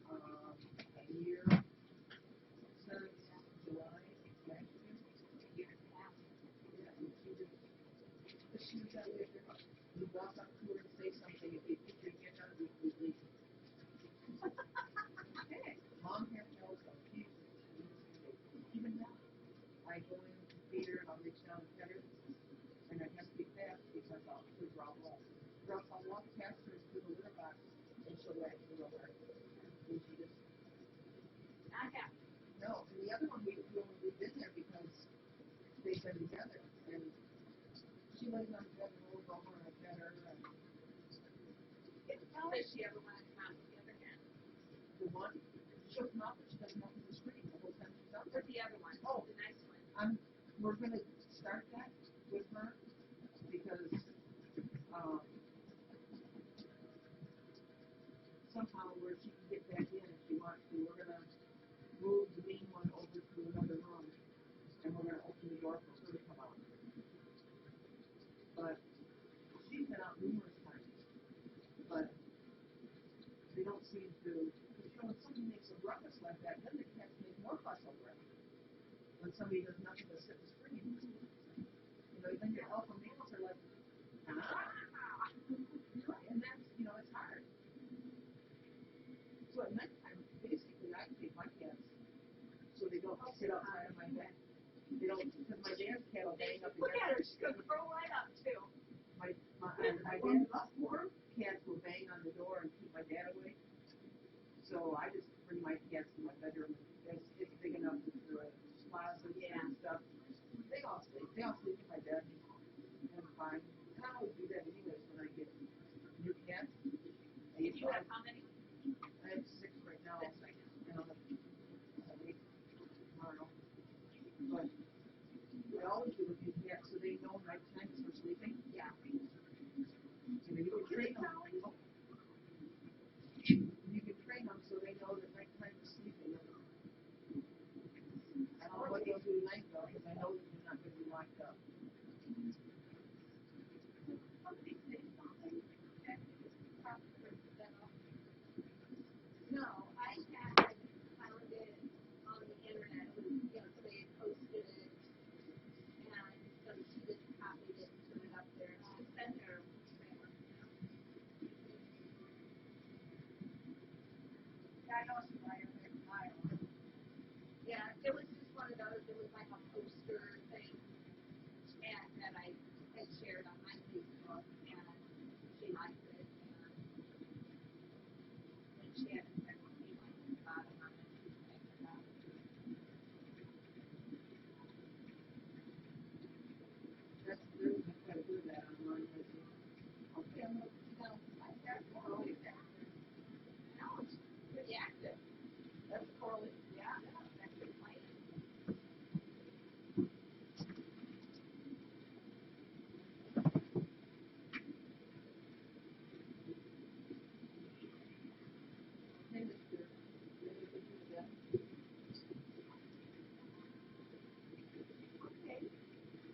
a year since July last year. Yeah, and she was that way there. You walk up to her and say something, if you put your hand on it, you leave. Hey, mom has no so even now, I go in to feed her and I'll reach down and pet her, and I have to be fast because I'll walk. Or else I'll walk past her to the litter box and she'll wag me over. And she just Not yet. no. And the other one we've been there because they've been together, and she lays on the bed and rolls over and I pet her. And Does she ever want to come out with the other hand? the one, she'll come out, but she doesn't open the screen the whole time she's out Or there. the other one? Oh. The nice one. We're gonna start that with her because somehow where she can get back in if she wants to. We're gonna move the main one over to another room, and we're gonna open the door for her to come out. But she's been out numerous times, but they don't seem to. Because when somebody makes a ruckus like that, then the cats make more fuss over it. When somebody does nothing but sit and scream, then your alpha males are like, ah, and that's it's hard. So at nighttime, basically, I take my cats so they don't sit outside of my bed. They don't, because my dad's cat will bang up Look against at her, she's going to throw right up, too. my dad's cats will bang on the door and keep my dad away. So I just bring my cats to my bedroom. It's big enough for a closet and stuff. They all sleep in my bed. And fine. And I always do that anyways when I get new cats. You have how many? I have 6 right now. 6 right now. And I'll have 8 tomorrow. But I always do with these cats so they know nighttime is for sleeping. Yeah. You can train them. You can train them so they know that nighttime is sleeping. I don't know what they'll do tonight though, because I know that they're not going to be locked up. No, I had found it on the internet. Somebody had posted it, and so she just copied it and put it up there. She's been there. Yeah, I know it's right there in Iowa. Yeah, it was just one of those. It was like a poster thing, and that I had shared on my Facebook, and she liked it, and she had a text me like about it on it. That's really quite good that online. Okay, I'm gonna, I have to go with that. No, it's pretty active. That's Carly. Yeah, that's good plan. Okay.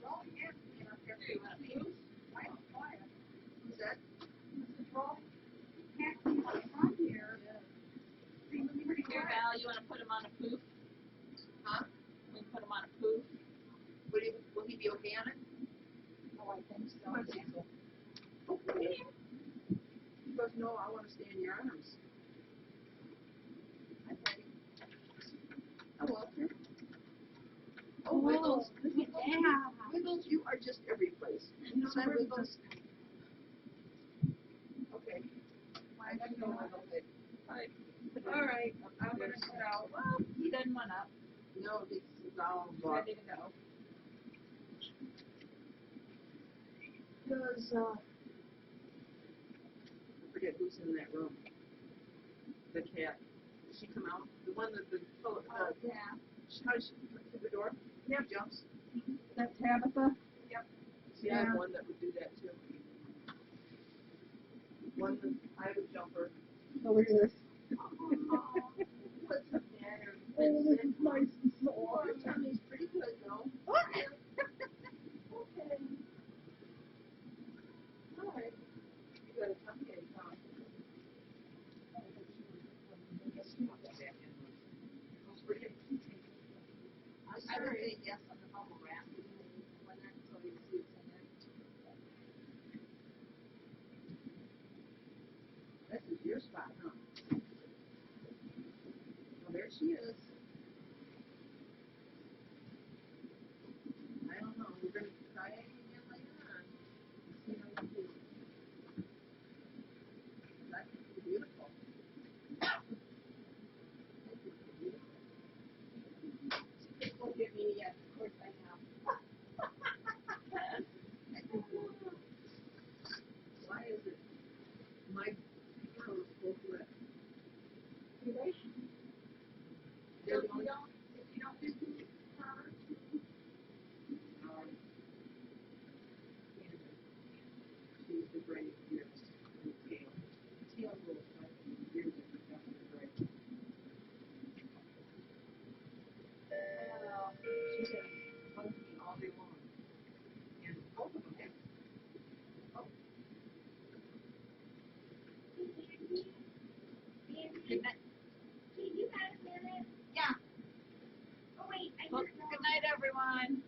Well, yeah, up there. Do you want to move? I don't fly it. Who's that? Mr. Troll, can't see what's on here. Seems pretty Here, quiet. Val, you want to put him on a poof? Huh? We can put him on a poof. Will he be okay on it? Oh, I think so. I think so. Okay. He goes, no, I want to stay in your arms. I'm ready. Oh, Walter. Oh, Wiggles. Yeah. Wiggles, you are just every place. So Wiggles. Okay. I got to go, Wiggles. All right, I'm gonna sit out. Well, he doesn't want up. No, it's all Ready to go. Because, I forget who's in that room. The cat. Did she come out? The one that Yeah. how does she through the door? Yep. Jumps. That's Tabitha. See, I have one that would do that too. One that I have a jumper. Over here. What's the matter? Oh, this is nice and Oh, soft. your tummy's pretty good though. Okay. Okay. All right. spot, huh? Well, there she is. I don't know. We're gonna try it again later on. See how you do. I think you're beautiful. She just looked at me, yes, of course I am. Why is it my girl is both red? So if you don't do her, She's the gray ears and tail. Tail goes like the ears are definitely gray. She said, hug me all day long. And both of them did. Good night. You got a minute? Yeah. Oh wait, I Well, just know. good night, everyone.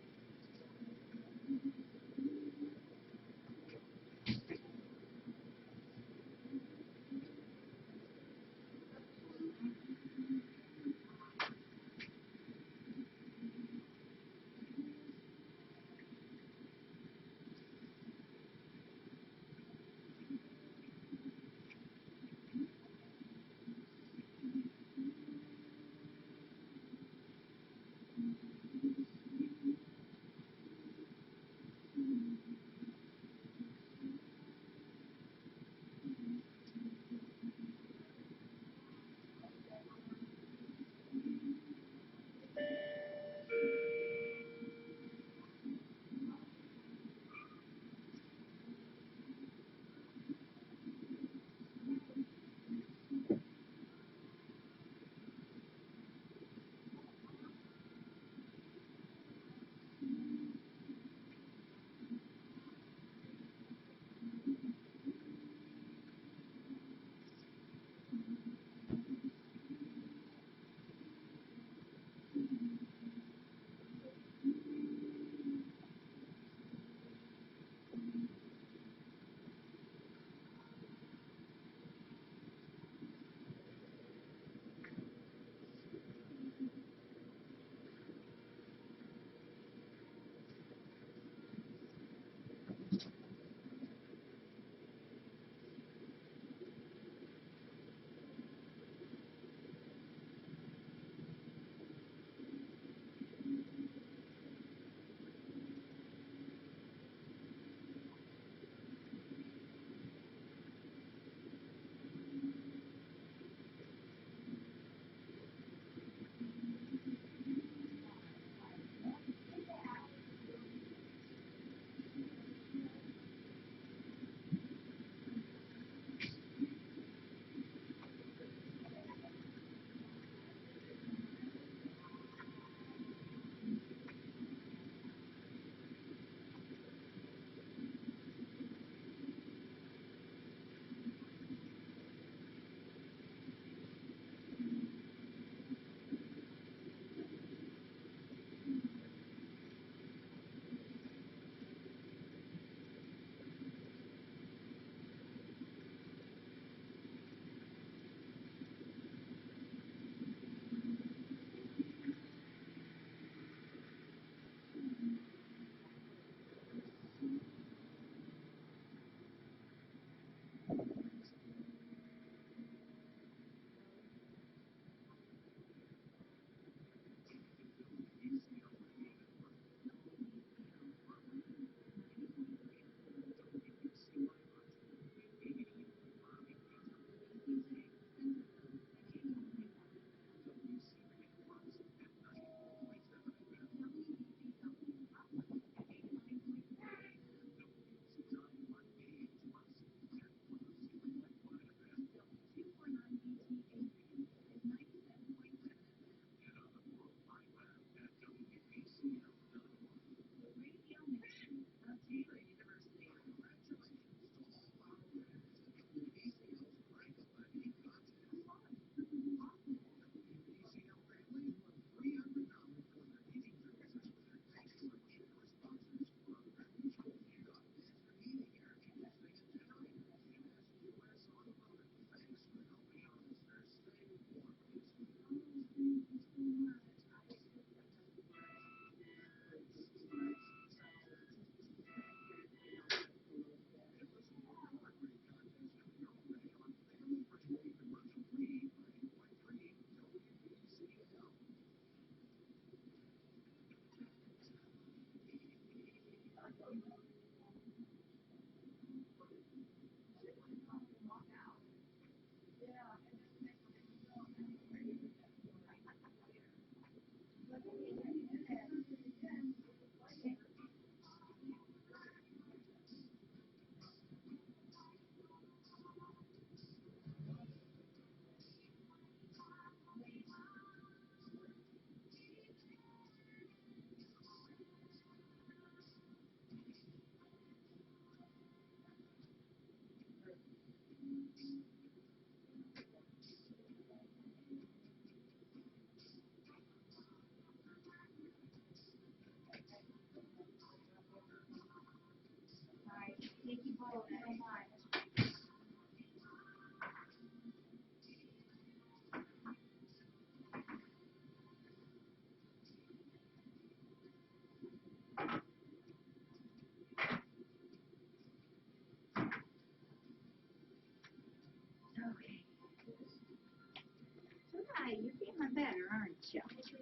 Gotcha.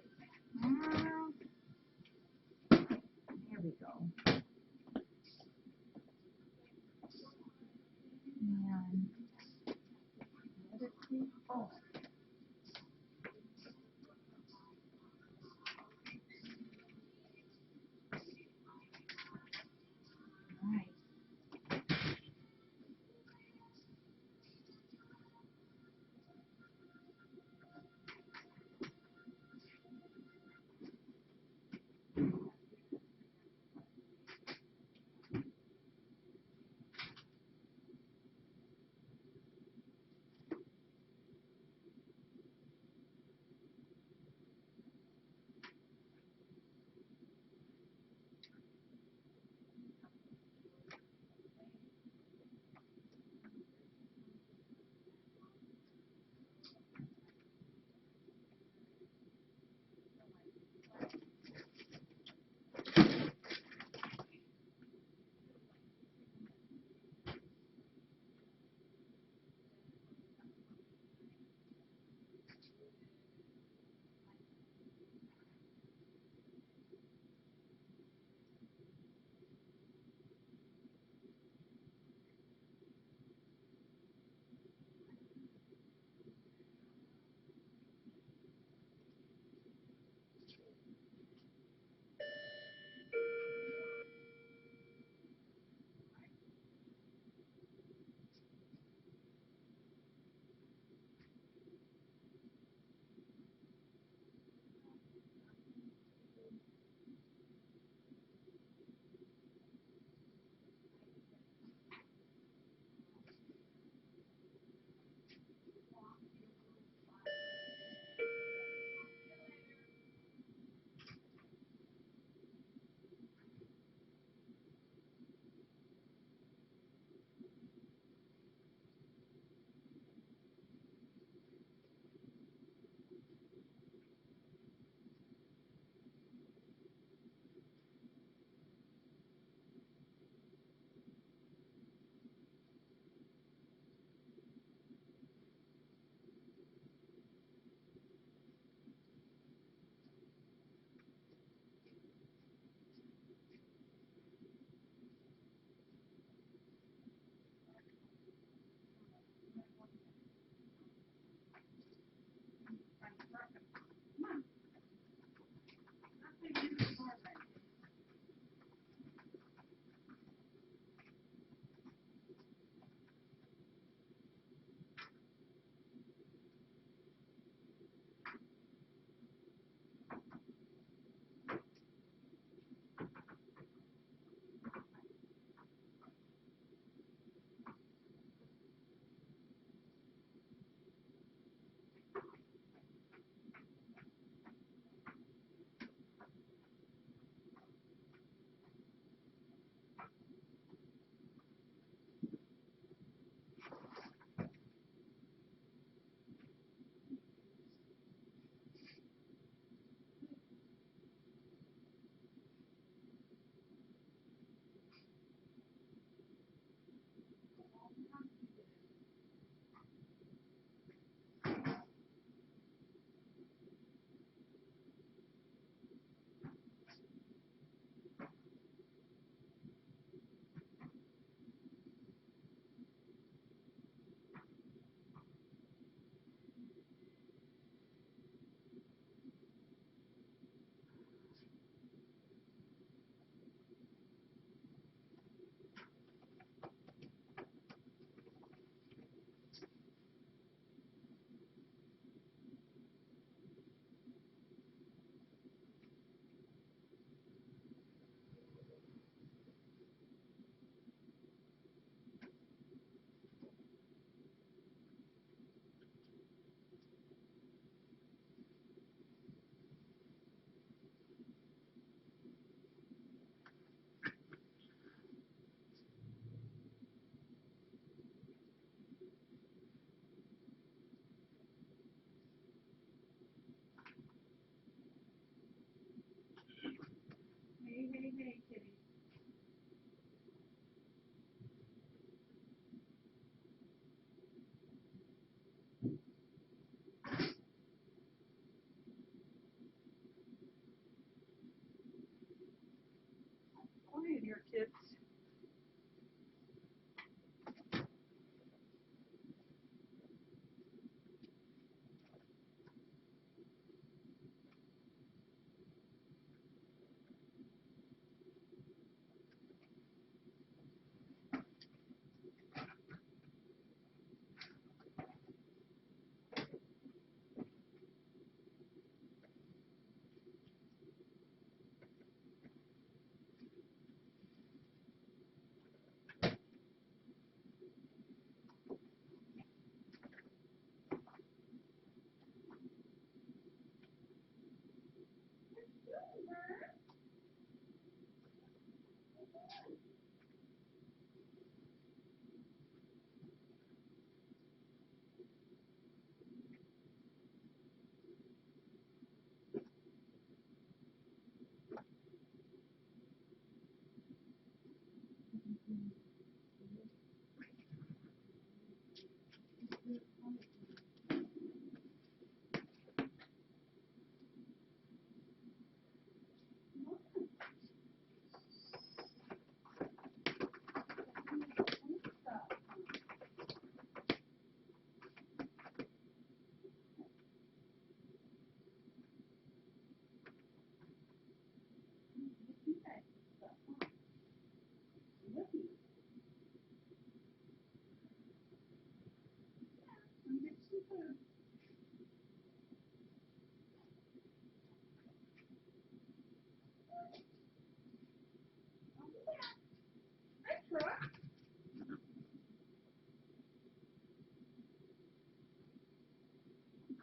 There we go. And oh. Right.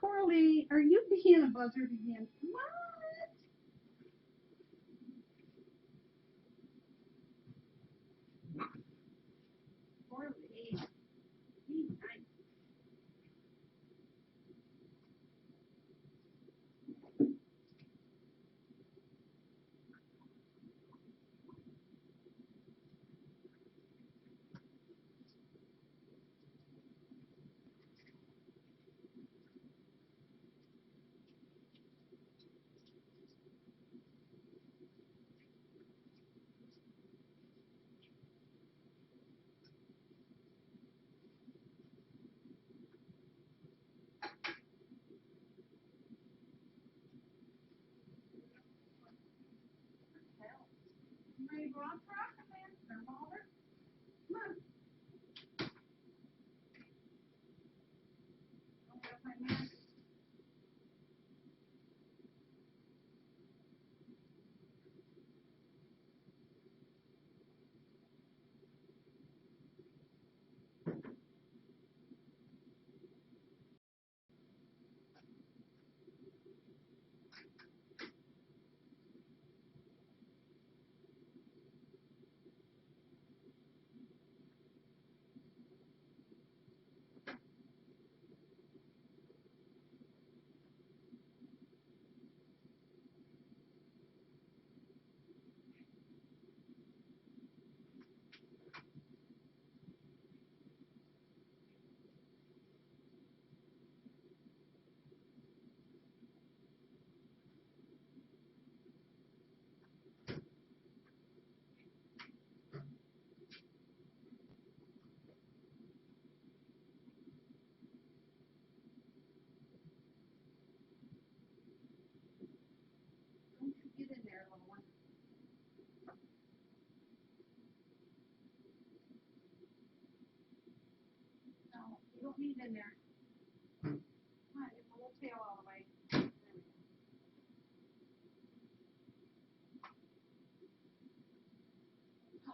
Coralie, are you being a buzzard again? What? Coralie. Be nice. You ready to go out for us, man? Or Mulder? Come on. Don't get my man. Don't you get in there, little one. No, you don't need in there. Come on, get the little tail out of the way. There we go.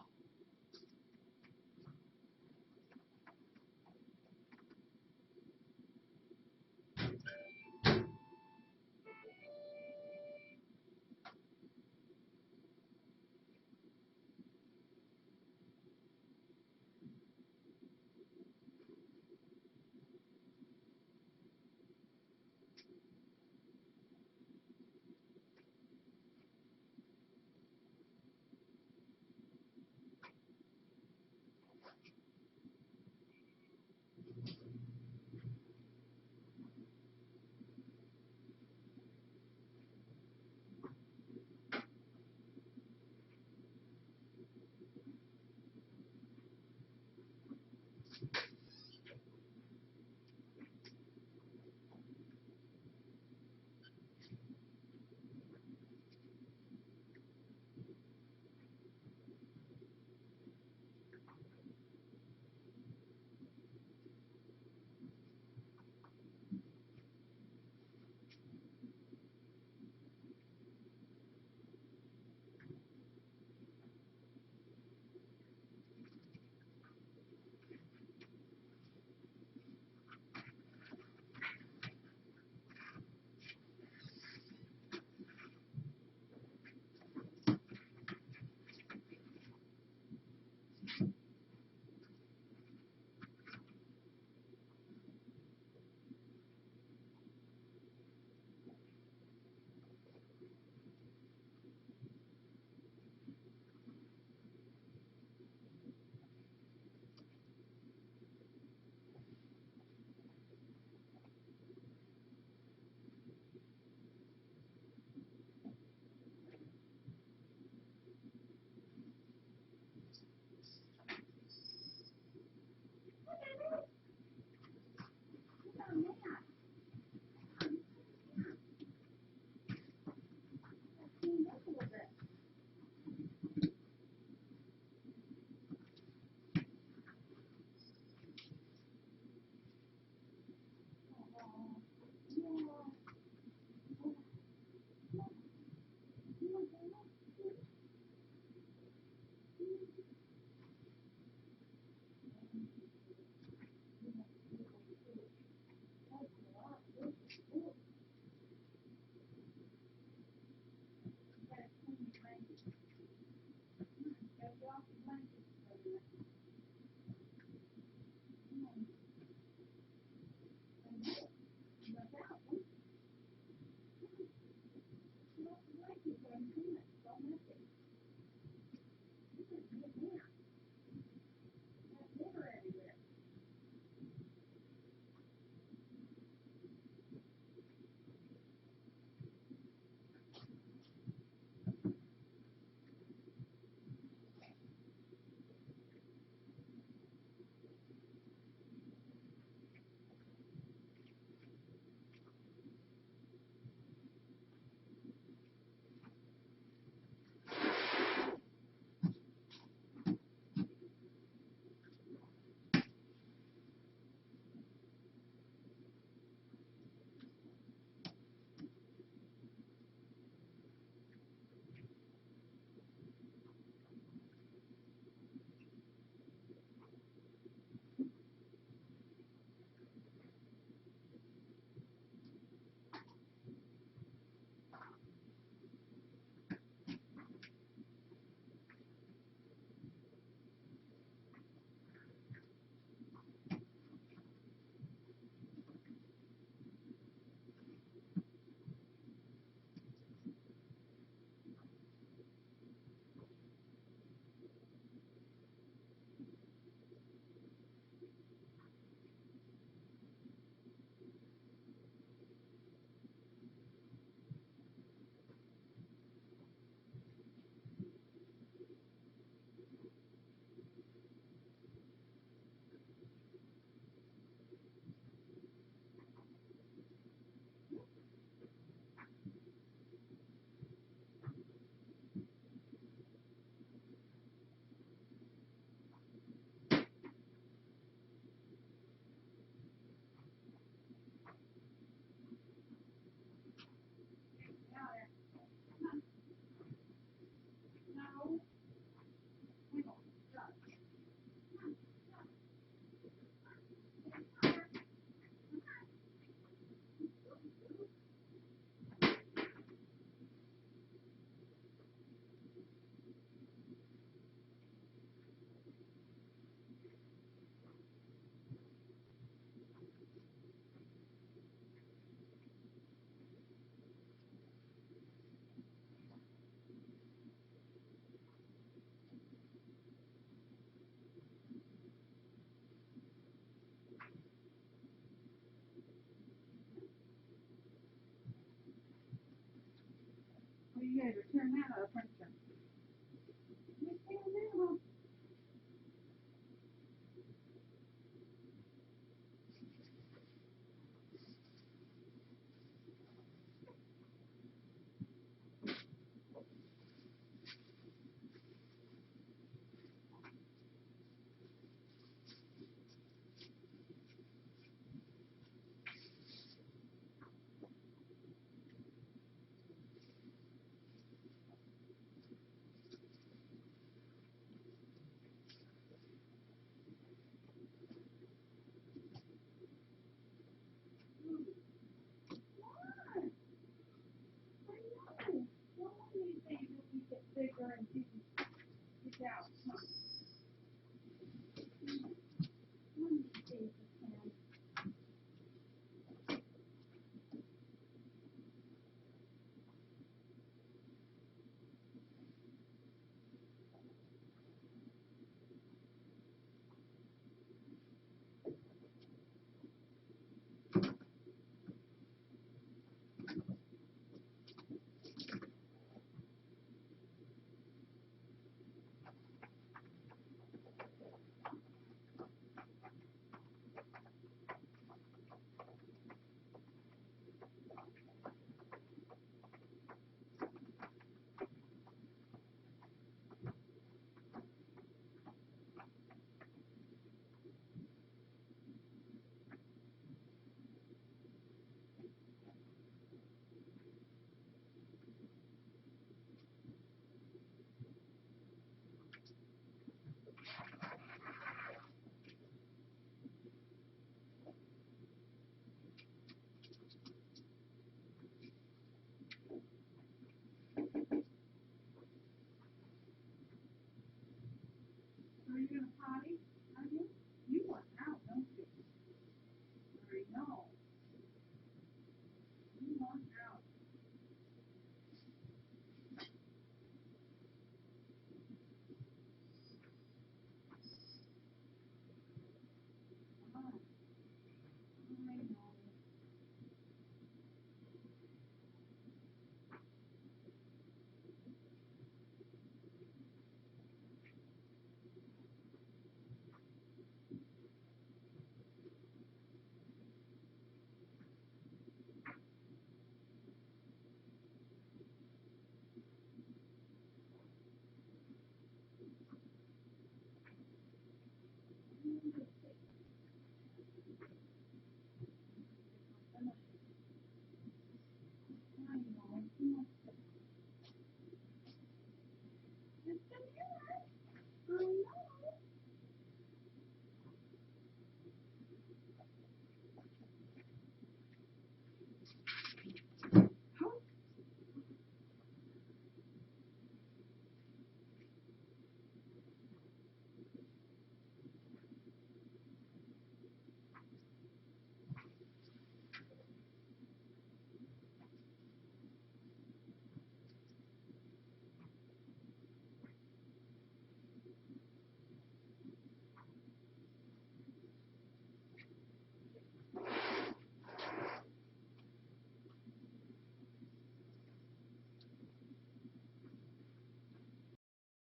you had to turn that off and